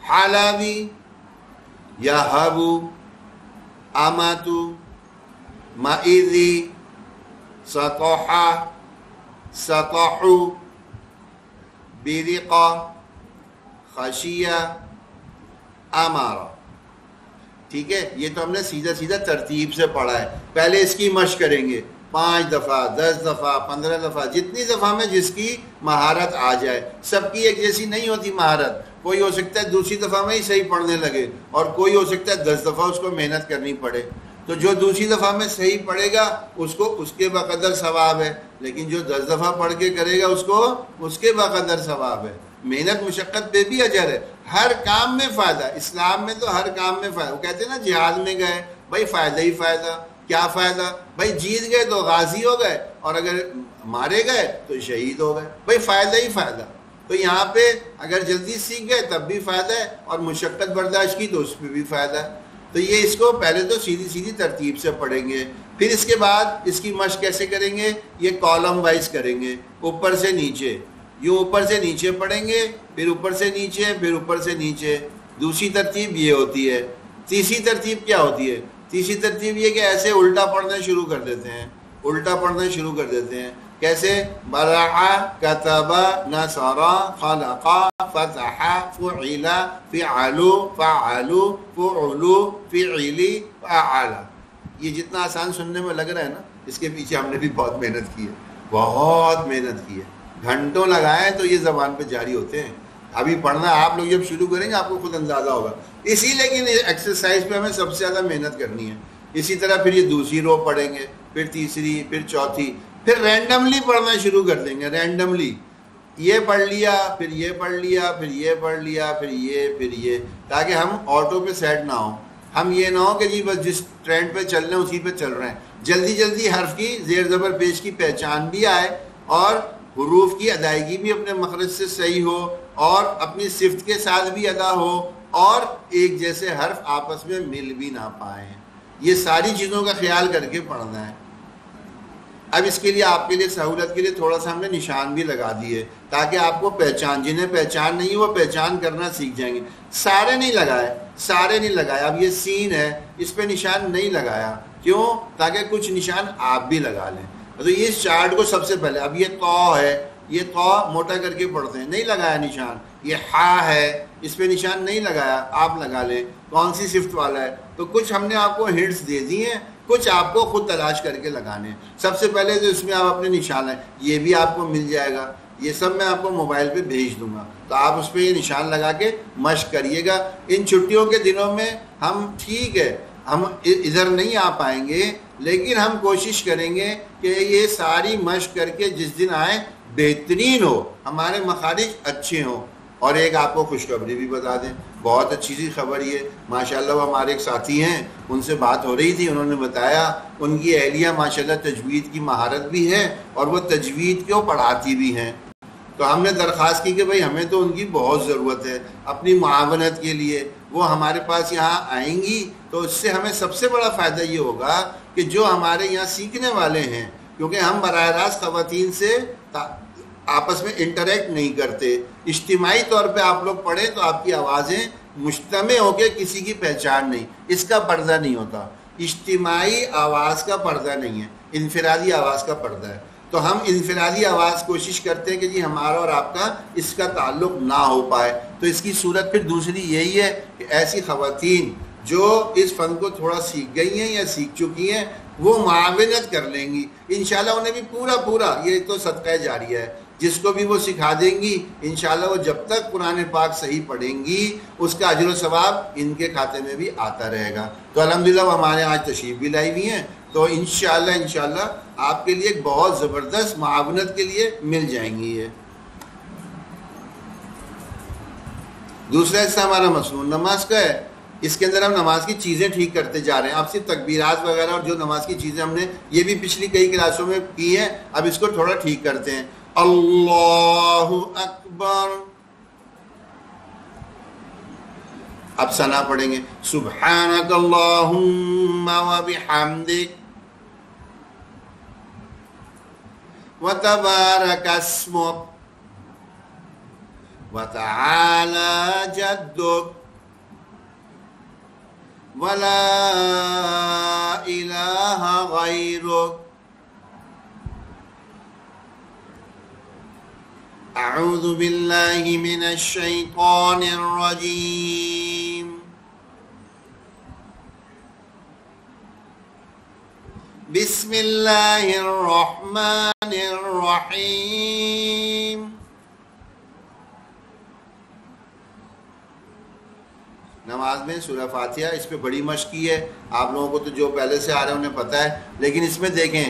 حالاوی، یہبو، آماتو، معیذی، سطحا، سطحو، بیرقا، خشیہ، آمارا۔ ٹھیک ہے، یہ تو ہم نے سیدھا سیدھا ترتیب سے پڑھا ہے۔ پہلے اس کی مشق کریں گے 5 دفعہ، 10 دفعہ، 15 دفعہ، جتنی دفعہ میں جس کی مہارت آ جائے۔ سب کی ایک جیسی نہیں ہوتی مہارت، کوئی ہو سکتا ہے دوسری دفعہ میں ہی صحیح پڑھنے لگے، اور کوئی ہو سکتا ہے 10 دفعہ اس کو محنت کرنی پڑے۔ تو جو دوسری دفعہ میں صحیح پڑھے گا اس کو اس کے بقدر ثواب ہے، لیکن جو 10 دفعہ پڑھ کے کرے گا اس کو اس کے بقدر ثواب ہے۔ محنت مشقت پہ بھی اجر ہے، ہر کام میں فائدہ۔ اسلام میں تو ہر کام میں فائدہ۔ وہ کہتے ہیں نا جہاد میں گئے بھائی فائدہ ہی فائدہ۔ کیا فائدہ؟ بھائی جیت گئے تو غازی ہو گئے، اور اگر مارے گئے تو شہید ہو گئے، بھائی فائدہ ہی فائدہ۔ تو یہاں پہ اگر جلدی سیکھ گئے تب بھی فائدہ ہے، اور مشقت برداشت کی تو اس پہ بھی فائدہ ہے۔ تو یہ اس کو پہلے تو سیدھی سیدھی ترتیب سے پڑھیں گے، پھر اس کے بعد اس کی مشق کیسے کریں گے؟ یہ کالم وائز کریں گے، اوپر سے نیچے، یوں اوپر سے نیچے پڑھیں گے، پھر اوپر سے نیچے، پھر اوپر سے نیچے۔ دوسری ترتیب یہ ہوتی ہے۔ تیسری ترتیب کیا ہوتی ہے؟ تیسری ترتیب یہ کہ ایسے الٹا پڑھنا شروع کر دیتے ہیں، الٹا پڑھنا شروع کر دیتے ہیں۔ کیسے؟ برع، کتب، نصر، خلق، فتح، فعل، فعل، فعل، فعل، فعل، فعل۔ یہ جتنا آسان سننے میں لگ رہا ہے نا، اس کے پیچھے ہم نے بھی بہت محنت کی ہے، بہت محنت کی ہے، گھنٹوں لگائے تو یہ زبان پہ جاری ہوتے ہیں۔ ابھی پڑھنا آپ لوگ جب شروع کریں گے آپ کو خود اندازہ ہوگا۔ اسی لیکن ایکسرسائز پہ ہمیں سب سے زیادہ محنت کرنی ہے۔ اسی طرح پھر یہ دوسری رو پڑھیں گے، پھر تیسری، پھر چوتھی، پھر رینڈملی پڑھنا شروع کر دیں گے، رینڈملی۔ یہ پڑھ لیا، پھر یہ پڑھ لیا، پھر یہ پڑھ لیا، پھر یہ، تاکہ ہم آٹو پہ سیٹ نہ ہوں۔ ہم یہ نہ ہو کہ جی بس جس ٹرینڈ پہ چل رہے ہیں اسی پہ چل رہے ہیں۔ جلدی جلدی حرف کی زیر زبر پیش کی پہچان بھی آئے، اور حروف کی ادائیگی بھی اپنے مخرج سے صحیح ہو، اور اپنی صفت کے ساتھ بھی ادا ہو، اور ایک جیسے حرف آپس میں مل بھی نہ پائیں۔ یہ ساری چیزوں کا خیال کر کے پڑھنا ہے۔ اب اس کے لیے آپ کے لیے سہولت کے لیے تھوڑا سا ہم نے نشان بھی لگا دیے، تاکہ آپ کو پہچان، جنہیں پہچان نہیں وہ پہچان کرنا سیکھ جائیں گے۔ سارے نہیں لگائے، سارے نہیں لگائے۔ اب یہ سین ہے، اس پہ نشان نہیں لگایا، کیوں؟ تاکہ کچھ نشان آپ بھی لگا لیں۔ تو یہ چارٹ کو سب سے پہلے، اب یہ تو ہے، یہ تو موٹا کر کے پڑھتے ہیں، نہیں لگایا نشان۔ یہ ہا ہے، اس پہ نشان نہیں لگایا، آپ لگا لیں کون سی صفت والا ہے۔ تو کچھ ہم نے آپ کو ہنٹس دے دی ہیں، کچھ آپ کو خود تلاش کر کے لگانے ہیں۔ سب سے پہلے تو اس میں آپ اپنے نشان ہیں، یہ بھی آپ کو مل جائے گا، یہ سب میں آپ کو موبائل پہ بھیج دوں گا، تو آپ اس پہ یہ نشان لگا کے مشق کریے گا۔ ان چھٹیوں کے دنوں میں ہم ٹھیک ہے ہم ادھر نہیں آ پائیں گے، لیکن ہم کوشش کریں گے کہ یہ ساری مشق کر کے جس دن آئیں بہترین ہو، ہمارے مخارج اچھے ہوں۔ اور ایک آپ کو خوشخبری بھی بتا دیں، بہت اچھی سی خبر یہ، ماشاءاللہ وہ ہمارے ایک ساتھی ہیں، ان سے بات ہو رہی تھی، انہوں نے بتایا ان کی اہلیہ ماشاءاللہ تجوید کی مہارت بھی ہے، اور وہ تجوید کو پڑھاتی بھی ہیں۔ تو ہم نے درخواست کی کہ بھئی ہمیں تو ان کی بہت ضرورت ہے اپنی معاونت کے لیے، وہ ہمارے پاس یہاں آئیں گی تو اس سے ہمیں سب سے بڑا فائدہ یہ ہوگا کہ جو ہمارے یہاں سیکھنے والے ہیں، کیونکہ ہم براہ راست خواتین سے آپس میں انٹریکٹ نہیں کرتے، اجتماعی طور پہ آپ لوگ پڑھیں تو آپ کی آوازیں مجتمع ہو کے کسی کی پہچان نہیں، اس کا پردہ نہیں ہوتا، اجتماعی آواز کا پردہ نہیں ہے، انفرادی آواز کا پردہ ہے۔ تو ہم انفرادی آواز کوشش کرتے ہیں کہ جی ہمارا اور آپ کا اس کا تعلق نہ ہو پائے۔ تو اس کی صورت پھر دوسری یہی ہے کہ ایسی خواتین جو اس فن کو تھوڑا سیکھ گئی ہیں یا سیکھ چکی ہیں وہ معاونت کر لیں گی، انشاءاللہ انہیں بھی پورا یہ تو صدقہ جاریہ ہے، جس کو بھی وہ سکھا دیں گی انشاءاللہ وہ جب تک قرآن پاک صحیح پڑھیں گی اس کا اجر و ثواب ان کے کھاتے میں بھی آتا رہے گا۔ تو الحمدللہ وہ ہمارے آج تشریف بھی لائی ہوئی ہیں، تو انشاءاللہ آپ کے لیے ایک بہت زبردست معاونت کے لیے مل جائیں گی یہ۔ دوسرا حصہ ہمارا مصنون نماز کا ہے، اس کے اندر ہم نماز کی چیزیں ٹھیک کرتے جا رہے ہیں۔ اب صرف تکبیرات وغیرہ اور جو نماز کی چیزیں ہم نے یہ بھی پچھلی کئی کلاسوں میں کی ہیں، اب اس کو تھوڑا ٹھیک کرتے ہیں۔ اللہ اکبر، اب ثنا پڑھیں گے، سبحانک اللہم وبحمدک وتبارک اسمک وتعالی جدک ولا الہ غیرک اعوذ باللہ من الشیطان الرجیم بسم اللہ الرحمن الرحیم۔ نماز میں سورہ فاتحہ اس پہ بڑی مشق کی ہے، آپ لوگوں کو تو جو پہلے سے آ رہے ہیں انہیں پتہ ہے، لیکن اس میں دیکھیں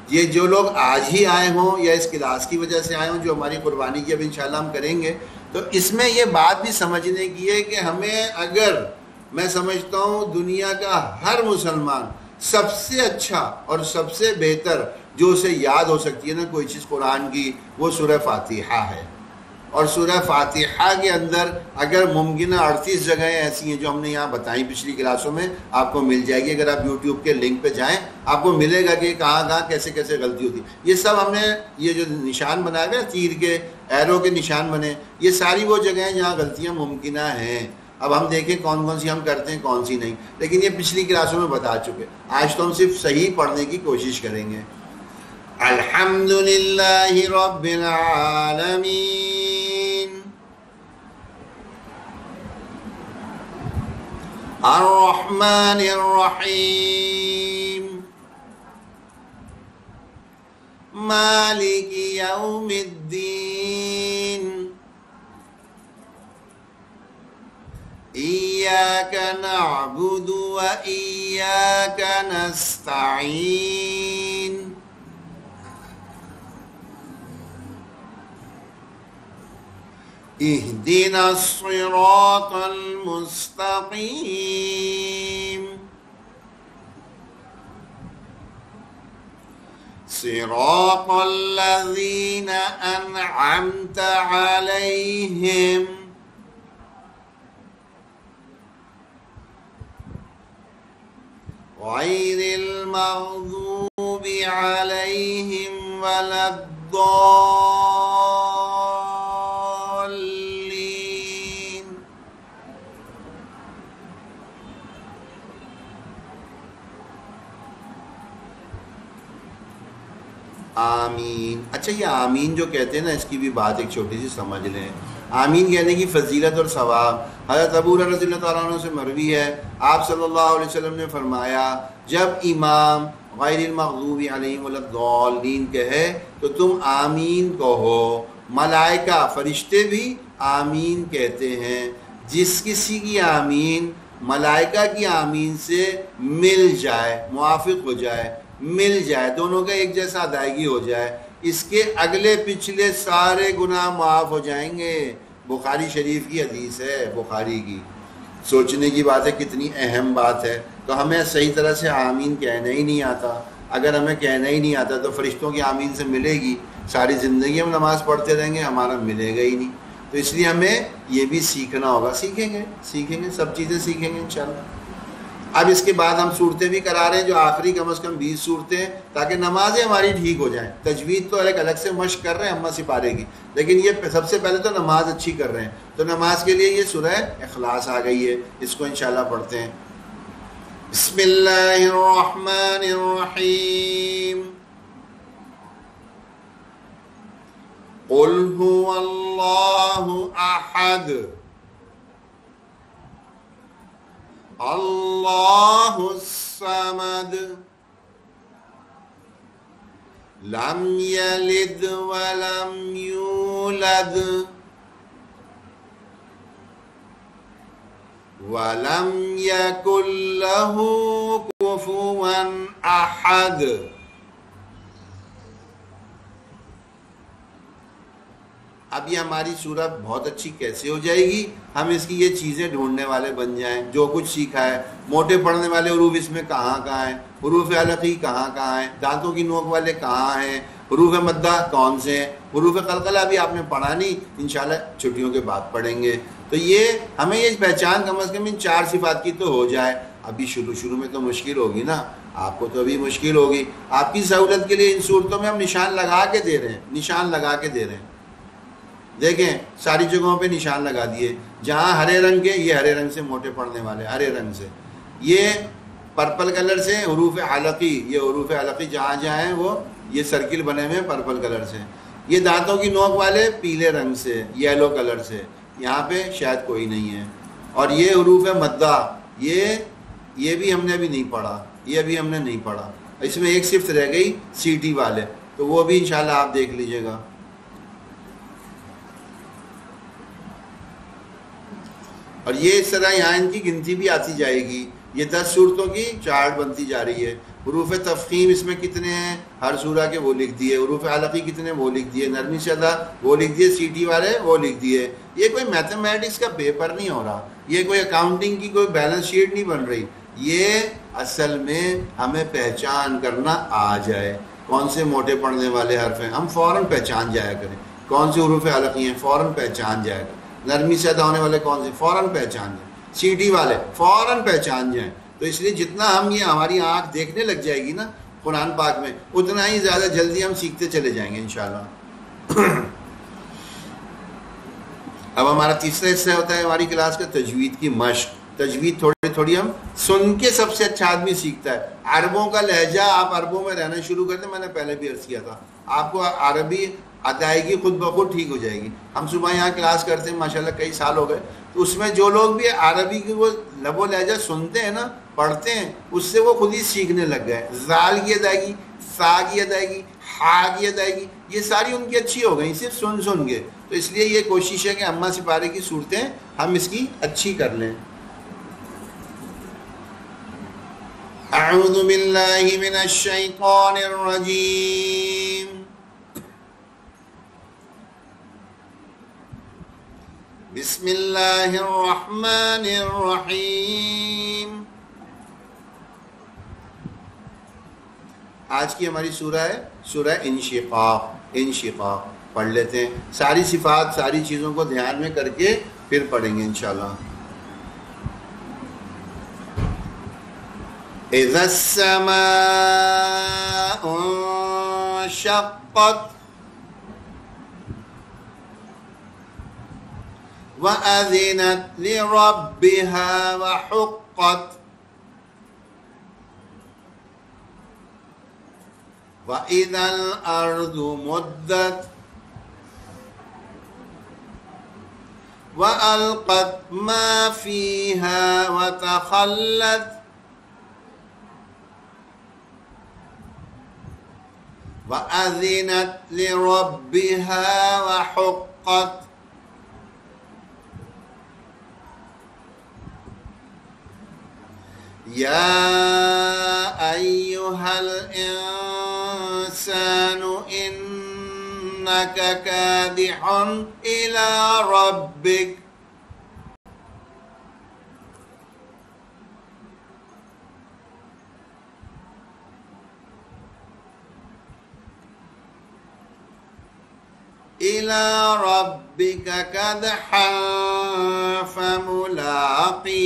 یہ جو لوگ آج ہی آئے ہوں یا اس کلاس کی وجہ سے آئے ہوں، جو ہماری قربانی کی اب انشاءاللہ ہم کریں گے، تو اس میں یہ بات بھی سمجھنے کی ہے کہ ہمیں، اگر میں سمجھتا ہوں دنیا کا ہر مسلمان سب سے اچھا اور سب سے بہتر جو اسے یاد ہو سکتی ہے نا کوئی چیز قرآن کی، وہ سورہ فاتحہ ہے۔ اور سورہ فاتحہ کے اندر اگر ممکنہ 38 جگہیں ایسی ہیں جو ہم نے یہاں بتائیں پچھلی کلاسوں میں، آپ کو مل جائے گی۔ اگر آپ یوٹیوب کے لنک پہ جائیں آپ کو ملے گا کہ کہاں کہاں کیسے کیسے غلطی ہوتی ہے۔ یہ سب ہم نے یہ جو نشان بنایا گیا تیر کے، ایرو کے نشان بنے، یہ ساری وہ جگہیں ہیں جہاں غلطیاں ممکنہ ہیں۔ اب ہم دیکھیں کون کون سی ہم کرتے ہیں کون سی نہیں، لیکن یہ پچھلی کلاسوں میں بتا چکے۔ آج تو ہم صرف صحیح پڑھنے کی کوشش کریں گے۔ الحمدللہ رب العالمین الرحمن الرحیم مالک یوم الدین ایاک نعبد و ایاک نستعین اهدنا الصراط المستقيم صراط الذين أنعمت عليهم غير المغضوب عليهم ولا الضالين۔ آمین۔ اچھا یہ آمین جو کہتے ہیں نا، اس کی بھی بات ایک چھوٹی سی سمجھ لیں۔ آمین کہنے کی فضیلت اور ثواب حضرت ابو ہریرہ رضی اللہ تعالیٰ عنہ سے مروی ہے، آپ صلی اللہ علیہ وسلم نے فرمایا جب امام غیر المغضوب علیہم ولا الضالین کہے تو تم آمین کہو۔ ملائکہ فرشتے بھی آمین کہتے ہیں۔ جس کسی کی آمین ملائکہ کی آمین سے مل جائے، موافق ہو جائے، مل جائے، دونوں کا ایک جیسا ادائیگی ہو جائے، اس کے اگلے پچھلے سارے گناہ معاف ہو جائیں گے۔ بخاری شریف کی حدیث ہے، بخاری کی۔ سوچنے کی بات ہے، کتنی اہم بات ہے۔ تو ہمیں صحیح طرح سے آمین کہنا ہی نہیں آتا۔ اگر ہمیں کہنا ہی نہیں آتا تو فرشتوں کی آمین سے ملے گی؟ ساری زندگی ہم نماز پڑھتے رہیں گے، ہمارا ملے گا ہی نہیں۔ تو اس لیے ہمیں یہ بھی سیکھنا ہوگا۔ سیکھیں گے سب چیزیں سیکھیں گے انشاءاللہ۔ اب اس کے بعد ہم صورتیں بھی کرا رہے ہیں، جو آخری کم از کم 20 صورتیں، تاکہ نمازیں ہماری ٹھیک ہو جائیں۔ تجوید تو الگ سے مشق کر رہے ہیں اما سپارے کی، لیکن یہ سب سے پہلے تو نماز اچھی کر رہے ہیں۔ تو نماز کے لیے یہ سورہ اخلاص آ گئی ہے، اس کو انشاءاللہ پڑھتے ہیں۔ بسم اللہ الرحمن الرحیم قل هو اللہ احد اللہ الصمد لم یلد ولم یولد وَلَمْ يَكُنْ لَهُ كُفُوًا أَحَدٌ. اب یہ ہماری صورت بہت اچھی کیسے ہو جائے گی؟ ہم اس کی یہ چیزیں ڈھونڈنے والے بن جائیں. جو کچھ سیکھا ہے، موٹے پڑھنے والے حروف اس میں کہاں کہاں ہیں، حروف علقی کہاں کہاں ہیں، دانتوں کی نوک والے کہاں ہیں، حروف مدہ کون سے ہیں، حروف قلقلہ ابھی آپ نے پڑھا نہیں، انشاءاللہ چھٹیوں کے بعد پڑھیں گے. تو یہ ہمیں یہ پہچان کم از کم ان 4 صفات کی تو ہو جائے. ابھی شروع میں تو مشکل ہوگی نا، آپ کو تو ابھی مشکل ہوگی. آپ کی سہولت کے لیے ان صورتوں میں ہم نشان لگا کے دے رہے ہیں، نشان لگا کے دے رہے ہیں. دیکھیں ساری جگہوں پہ نشان لگا دیے. جہاں ہرے رنگ کے، یہ ہرے رنگ سے موٹے پڑھنے والے، ہرے رنگ سے. یہ پرپل کلر سے حروف علقی، یہ حروف علقی جہاں جہاں ہیں وہ یہ سرکل بنے ہوئے ہیں پرپل کلر سے. یہ دانتوں کی نوک والے پیلے رنگ سے، یلو کلر سے، یہاں پہ شاید کوئی نہیں ہے. اور یہ حروف مدہ، یہ بھی ہم نے ابھی نہیں پڑھا، یہ ابھی ہم نے نہیں پڑھا. اس میں ایک صفت رہ گئی سیٹی والے، تو وہ بھی انشاءاللہ آپ دیکھ لیجئے گا. اور یہ اس طرح یہاں ان کی گنتی بھی آتی جائے گی. یہ 10 صورتوں کی چارٹ بنتی جا رہی ہے. حروف تفخیم اس میں کتنے ہیں ہر سورہ کے وہ لکھ دیے، حروف علقی کتنے وہ لکھ دیے، نرمی سے ادا وہ لکھ دیے، سیٹی والے وہ لکھ دیے. یہ کوئی میتھمیٹکس کا پیپر نہیں ہو رہا، یہ کوئی اکاؤنٹنگ کی کوئی بیلنس شیٹ نہیں بن رہی. یہ اصل میں ہمیں پہچان کرنا آ جائے کون سے موٹے پڑھنے والے حرف ہیں، ہم فوراً پہچان جایا کریں. کون سے حروف علقی ہیں فوراً پہچان جایا کریں. نرمی سے ادا ہونے والے کون سے فوراً پہچان جائیں، سیٹی والے فوراً پہچان جائیں. تو اس لیے جتنا ہم یہ ہماری آنکھ دیکھنے لگ جائے گی نا قرآن پاک میں، اتنا ہی زیادہ جلدی ہم سیکھتے چلے جائیں گے انشاءاللہ. اب ہمارا تیسرا حصہ ہوتا ہے ہماری کلاس کا تجوید کی مشق. تجوید تھوڑی ہم سن کے سب سے اچھا آدمی سیکھتا ہے. عربوں کا لہجہ، آپ عربوں میں رہنا شروع کر دیں، میں نے پہلے بھی عرض کیا تھا، آپ کو عربی ادائیگی خود بخود ٹھیک ہو جائے گی. ہم صبح یہاں کلاس کرتے ہیں ماشاءاللہ کئی سال ہو گئے، تو اس میں جو لوگ بھی عربی کی وہ لب و لہجہ سنتے ہیں نا، پڑھتے ہیں، اس سے وہ خود ہی سیکھنے لگ گئے. زال کی ادائیگی، سا کی ادائیگی، ہا کی ادائیگی، یہ ساری ان کی اچھی ہو گئی صرف سن کے. تو اس لیے یہ کوشش ہے کہ اماں سپارے کی صورتیں ہم اس کی اچھی کر لیں. اعوذ باللہ من الشیطان الرجیم. بسم اللہ الرحمن الرحیم. آج کی ہماری سورہ ہے سورہ انشقاق. انشقاق پڑھ لیتے ہیں، ساری صفات ساری چیزوں کو دھیان میں کر کے پھر پڑھیں گے انشاءاللہ. اذا السماء انشقت وأذنت لربها وحقت وإذا الأرض مدت وألقت ما فيها وتخلت وأذنت لربها وحقت يا أيها الإنسان إنك كادح إلى ربك كدحا فملاقيه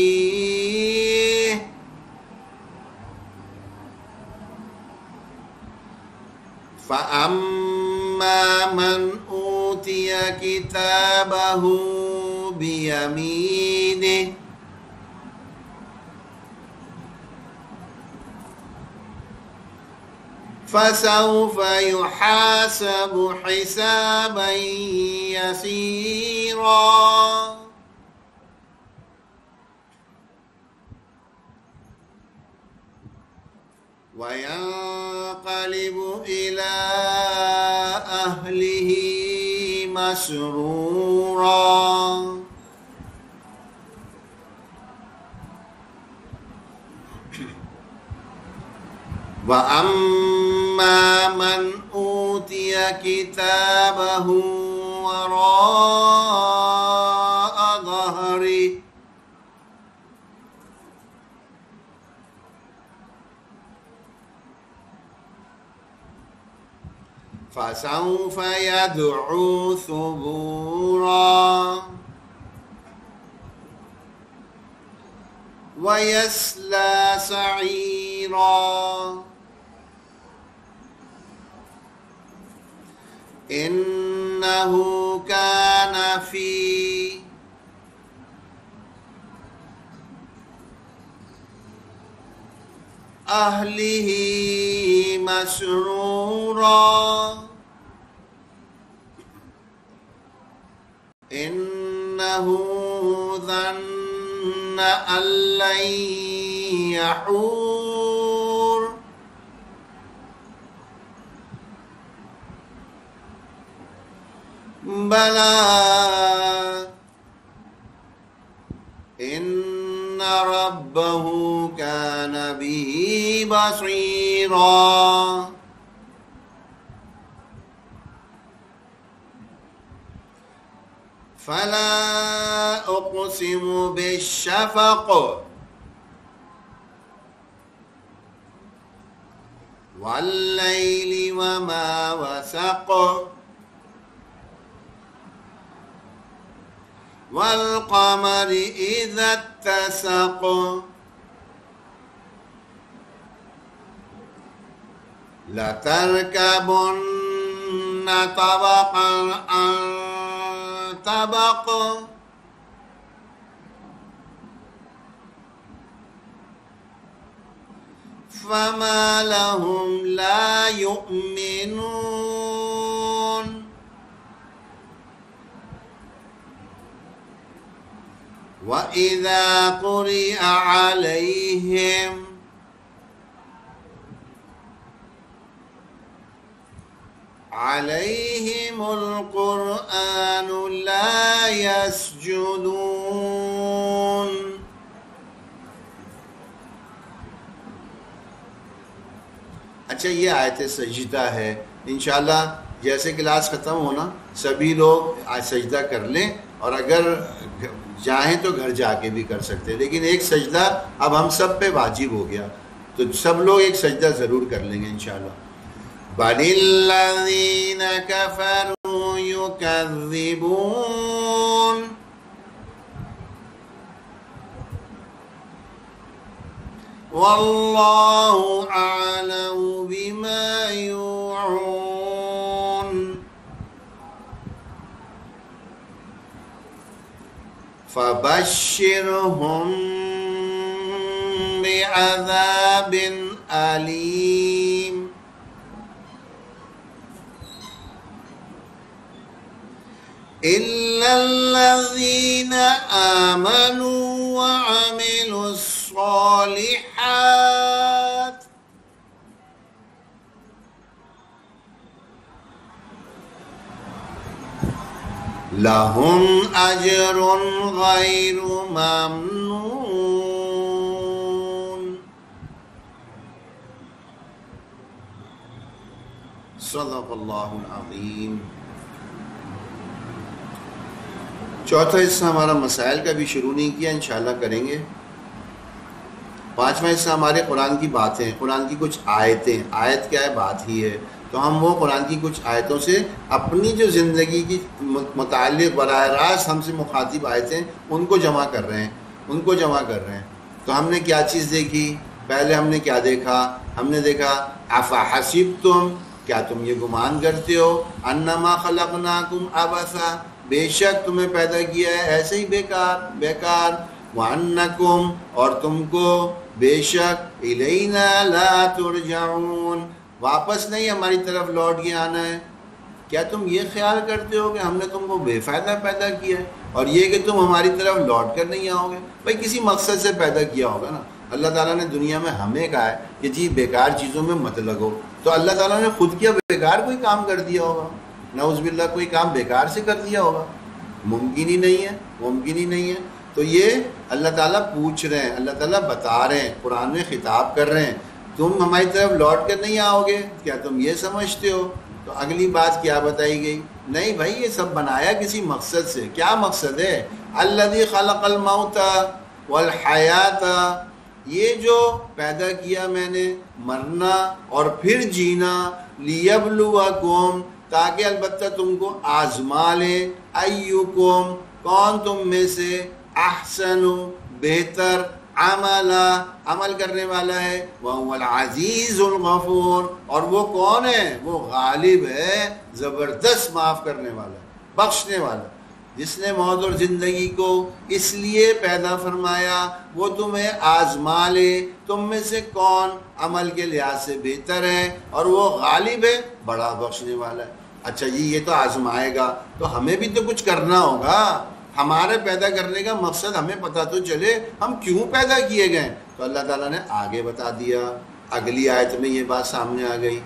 فأما من أوتي كتابه بيمينه فسوف يحاسب حسابا يسيرا وَيَنْقَلِبُ إِلَىٰ أَهْلِهِ مَسْرُورًا وَأَمَّا مَنْ أُوتِيَ كِتَابَهُ وَرَاءَ ظَهْرِهِ فَسَوْفَ يَدْعُو ثُبُورًا وَيَصْلَى سَعِيرًا إِنَّهُ كَانَ فِي أَهْلِهِ مَسْرُورًا إِنَّهُ ظَنَّ أَن لَّن يَحُورَ بَلَىٰ إِنَّ رَبَّهُ كَانَ بِهِ بَصِيرًا فَلَا أُقْسِمُ بِالشَّفَقِ وَاللَّيْلِ وَمَا وَسَقَ وَالْقَمَرِ إِذَا اتَّسَقَ لَتَرْكَبُنَّ طَبَقًا عَن طَبَقٍ فَمَا لَهُمْ لَا يُؤْمِنُونَ وَإِذَا قُرِئَ عَلَيْهِمُ الْقُرْآنُ لَا يَسْجُدُونَ اچھا یہ آیت سجدہ ہے. انشاءاللہ جیسے کلاس ختم ہونا سبھی لوگ آج سجدہ کر لیں، اور اگر چاہیں تو گھر جا کے بھی کر سکتے ہیں، لیکن ایک سجدہ اب ہم سب پہ واجب ہو گیا، تو سب لوگ ایک سجدہ ضرور کر لیں گے انشاءاللہ. بَلِ الَّذِينَ كَفَرُوا يُكَذِّبُونَ وَاللَّهُ أَعْلَمُ بِمَا يُوعُونَ فَبَشِّرْهُم بِعَذَابٍ أَلِيمٍ إِلَّا الَّذِينَ آمَنُوا وَعَمِلُوا الصَّالِحَاتِ لَهُمْ أَجْرٌ غَيْرُ مَمْنُونٍ. صدق اللہ العظیم. چوتھا حصہ ہمارا مسائل کا بھی شروع نہیں کیا، انشاءاللہ کریں گے. پانچواں حصہ ہمارے قرآن کی باتیں، قرآن کی کچھ آیتیں. آیت کیا ہے؟ بات ہی ہے. تو ہم وہ قرآن کی کچھ آیتوں سے اپنی جو زندگی کی متعلق براہ راست ہم سے مخاطب آیتیں ان کو جمع کر رہے ہیں. تو ہم نے کیا چیز دیکھی؟ پہلے ہم نے کیا دیکھا؟ ہم نے دیکھا افحسبتم، کیا تم یہ گمان کرتے ہو، انما خلقناکم عبثا، بے شک تمہیں پیدا کیا ہے ایسے ہی بیکار، وانکم، اور تم کو بے شک الینا لا ترجعون، واپس نہیں ہماری طرف لوٹ کے آنا ہے. کیا تم یہ خیال کرتے ہو کہ ہم نے تم کو بے فائدہ پیدا کیا ہے، اور یہ کہ تم ہماری طرف لوٹ کر نہیں آؤ گے؟ بھائی کسی مقصد سے پیدا کیا ہوگا نا. اللہ تعالیٰ نے دنیا میں ہمیں کہا ہے کہ جی بیکار چیزوں میں مت لگو، تو اللہ تعالیٰ نے خود کیا بیکار کوئی کام کر دیا ہوگا؟ نعوذ باللہ کوئی کام بیکار سے کر دیا ہوگا؟ ممکن ہی نہیں ہے، ممکن ہی نہیں ہے۔ تو یہ اللہ تعالیٰ پوچھ رہے ہیں، اللہ تعالیٰ بتا رہے ہیں، قرآن میں خطاب کر رہے ہیں، تم ہماری طرف لوٹ کر نہیں آؤ گے، کیا تم یہ سمجھتے ہو؟ تو اگلی بات کیا بتائی گئی؟ نہیں بھائی، یہ سب بنایا کسی مقصد سے۔ کیا مقصد ہے؟ الذی خلق الموت والحیات، یہ جو پیدا کیا میں نے مرنا اور پھر جینا، لیبلوکم، تاکہ البتہ تم کو آزما لے، ایکم، کون تم میں سے، احسن، بہتر، عمل کرنے والا ہے، وَهُوَ الْعَزِيزُ الْغَفُورُ، اور وہ کون ہے؟ وہ غالب ہے، زبردست معاف کرنے والا، بخشنے والا، جس نے موت اور زندگی کو اس لیے پیدا فرمایا وہ تمہیں آزما لے، تم میں سے کون عمل کے لحاظ سے بہتر ہے، اور وہ غالب ہے، بڑا بخشنے والا ہے۔ اچھا جی، یہ تو آزمائے گا، تو ہمیں بھی تو کچھ کرنا ہوگا، ہمارے پیدا کرنے کا مقصد ہمیں پتہ تو چلے، ہم کیوں پیدا کیے گئے۔ تو اللہ تعالیٰ نے آگے بتا دیا، اگلی آیت میں یہ بات سامنے آ گئی،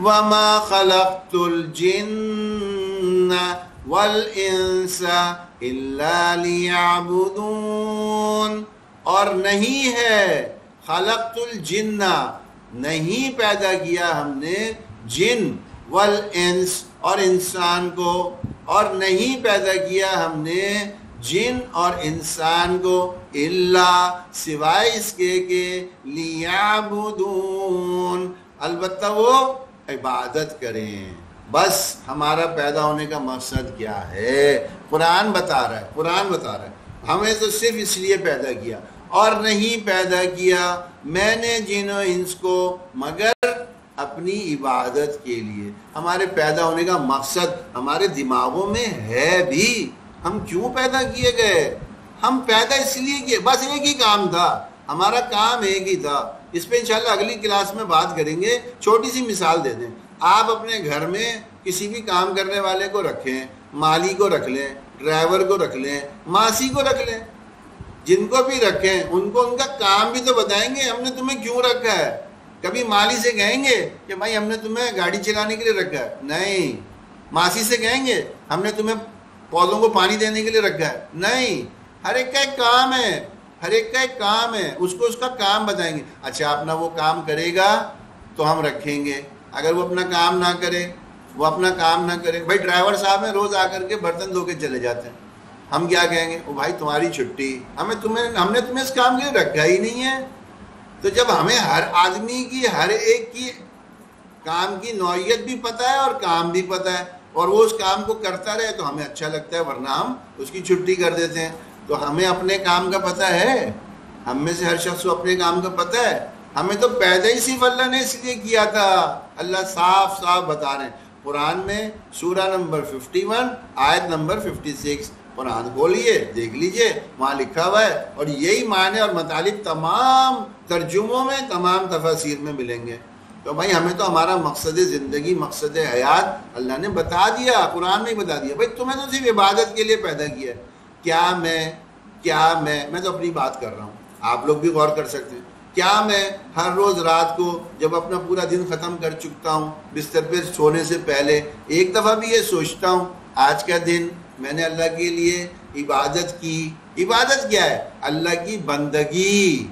وَمَا خَلَقْتُ الْجِنَّ وَالْإِنسَ إِلَّا لِيَعْبُدُونَ، اور نہیں ہے، خلقت الجن، نہیں پیدا کیا ہم نے جن، والانس، اور انسان کو، اور نہیں پیدا کیا ہم نے جن اور انسان کو، الا، سوائے اس کے کہ لیعبدون، البتہ وہ عبادت کریں۔ بس ہمارا پیدا ہونے کا مقصد کیا ہے؟ قرآن بتا رہا ہے، قرآن بتا رہا ہے، ہمیں تو صرف اس لیے پیدا کیا، اور نہیں پیدا کیا میں نے جن و انس کو مگر اپنی عبادت کے لیے۔ ہمارے پیدا ہونے کا مقصد ہمارے دماغوں میں ہے بھی، ہم کیوں پیدا کیے گئے؟ ہم پیدا اس لیے کیے، بس ایک ہی کام تھا، ہمارا کام ایک ہی تھا۔ اس پہ انشاءاللہ اگلی کلاس میں بات کریں گے۔ چھوٹی سی مثال دے دیں، آپ اپنے گھر میں کسی بھی کام کرنے والے کو رکھیں، مالی کو رکھ لیں، ڈرائیور کو رکھ لیں، ماسی کو رکھ لیں، جن کو بھی رکھیں ان کو ان کا کام بھی تو بتائیں گے، ہم نے تمہیں کیوں رکھا ہے۔ کبھی مالی سے کہیں گے کہ بھائی ہم نے تمہیں گاڑی چلانے کے لیے رکھا ہے؟ نہیں۔ ماسی سے کہیں گے ہم نے تمہیں پودوں کو پانی دینے کے لیے رکھا ہے؟ نہیں۔ ہر ایک کا ایک کام ہے، ہر ایک کا ایک کام ہے، اس کو اس کا کام بتائیں گے۔ اچھا اپنا وہ کام کرے گا تو ہم رکھیں گے، اگر وہ اپنا کام نہ کرے، وہ اپنا کام نہ کرے، بھائی ڈرائیور صاحب ہیں روز آ کر کے برتن دھو کے چلے جاتے ہیں، ہم کیا کہیں گے؟ او بھائی تمہاری چھٹی، ہم نے تمہیں اس کام کے لیے رکھا ہی نہیں ہے۔ تو جب ہمیں ہر آدمی کی، ہر ایک کی کام کی نوعیت بھی پتہ ہے اور کام بھی پتہ ہے، اور وہ اس کام کو کرتا رہے تو ہمیں اچھا لگتا ہے، ورنہ ہم اس کی چھٹی کر دیتے ہیں۔ تو ہمیں اپنے کام کا پتہ ہے، ہم میں سے ہر شخص کو اپنے کام کا پتہ ہے، ہمیں تو پیدا ہی صرف اللہ نے اس لیے کیا تھا۔ اللہ صاف صاف بتا رہے ہیں قرآن میں، سورہ نمبر 51 آیت نمبر 56، قرآن کھولیے دیکھ لیجئے، وہاں لکھا ہوا ہے، اور یہی معنی اور مطالب تمام ترجموں میں، تمام تفاسیر میں ملیں گے۔ تو بھائی ہمیں تو ہمارا مقصد زندگی، مقصد حیات اللہ نے بتا دیا، قرآن میں بتا دیا۔ بھائی تمہیں تو صرف عبادت کے لیے پیدا کیا ہے۔ کیا میں تو اپنی بات کر رہا ہوں، آپ لوگ بھی غور کر سکتے ہیں۔ کیا میں ہر روز رات کو جب اپنا پورا دن ختم کر چکتا ہوں، بستر پہ سونے سے پہلے ایک دفعہ بھی یہ سوچتا ہوں آج کا دن میں نے اللہ کے لیے عبادت کی؟ عبادت کیا ہے؟ اللہ کی بندگی،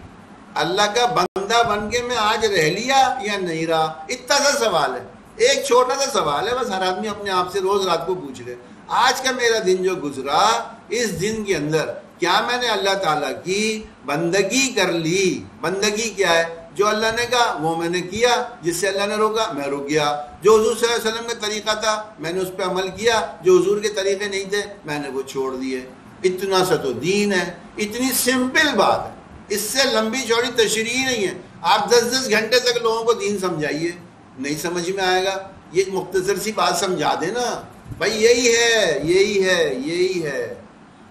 اللہ کا بندہ بن کے میں آج رہ لیا یا نہیں رہا؟ اتنا سا سوال ہے، ایک چھوٹا سا سوال ہے، بس ہر آدمی اپنے آپ سے روز رات کو پوچھ لے، آج کا میرا دن جو گزرا، اس دن کے اندر کیا میں نے اللہ تعالیٰ کی بندگی کر لی؟ بندگی کیا ہے؟ جو اللہ نے کہا وہ میں نے کیا، جس سے اللہ نے روکا میں رک گیا، جو حضور صلی اللہ علیہ وسلم کا طریقہ تھا میں نے اس پہ عمل کیا، جو حضور کے طریقے نہیں تھے میں نے وہ چھوڑ دیے۔ اتنا سا تو دین ہے، اتنی سمپل بات ہے، اس سے لمبی چوڑی تشریح نہیں ہے۔ آپ 10 گھنٹے تک لوگوں کو دین سمجھائیے، نہیں سمجھ میں آئے گا، یہ مختصر سی بات سمجھا دے نا بھائی، یہی ہے یہی ہے یہی ہے۔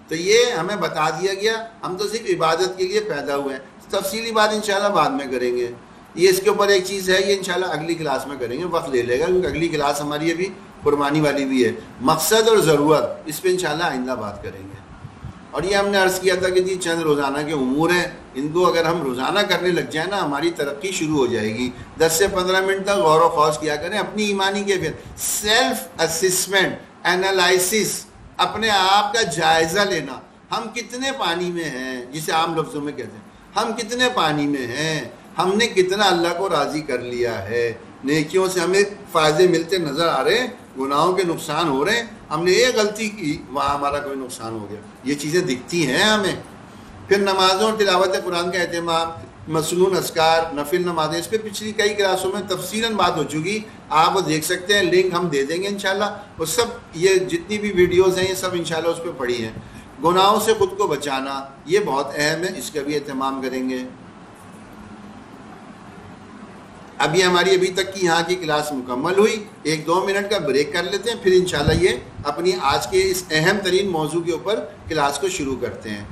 تو یہ ہمیں بتا دیا گیا، ہم تو صرف عبادت کے لیے پیدا ہوئے ہیں۔ تفصیلی بات انشاءاللہ بعد میں کریں گے، یہ اس کے اوپر ایک چیز ہے، یہ انشاءاللہ اگلی کلاس میں کریں گے، وقت لے لے گا کیونکہ اگلی کلاس ہماری ابھی قربانی والی بھی ہے۔ مقصد اور ضرورت، اس پہ انشاءاللہ آئندہ بات کریں گے۔ اور یہ ہم نے عرض کیا تھا کہ جی چند روزانہ کے امور ہیں، ان کو اگر ہم روزانہ کرنے لگ جائیں نا ہماری ترقی شروع ہو جائے گی۔ 10 سے 15 منٹ تک غور و خوض کیا کریں اپنی ایمانی کیفیت، سیلف اسسمنٹ، انالائسس، اپنے آپ کا جائزہ لینا، ہم کتنے پانی میں ہیں، جسے عام لفظوں میں کہتے ہیں ہم کتنے پانی میں ہیں، ہم نے کتنا اللہ کو راضی کر لیا ہے، نیکیوں سے ہمیں فائدے ملتے نظر آ رہے ہیں، گناہوں کے نقصان ہو رہے ہیں، ہم نے ایک غلطی کی وہاں ہمارا کوئی نقصان ہو گیا، یہ چیزیں دکھتی ہیں ہمیں۔ پھر نمازوں اور تلاوت قرآن کا اہتمام، مصنون اذکار، نفل نمازیں، اس پہ پچھلی کئی کلاسوں میں تفصیلاً بات ہو چکی، آپ وہ دیکھ سکتے ہیں، لنک ہم دے دیں گے انشاءاللہ، وہ سب یہ جتنی بھی ویڈیوز ہیں یہ سب انشاءاللہ اس پہ پڑھی ہیں۔ گناہوں سے خود کو بچانا یہ بہت اہم ہے، اس کا بھی اہتمام کریں گے۔ ابھی ہماری ابھی تک کی یہاں کی کلاس مکمل ہوئی، 1-2 منٹ کا بریک کر لیتے ہیں، پھر انشاءاللہ یہ اپنی آج کے اس اہم ترین موضوع کے اوپر کلاس کو شروع کرتے ہیں۔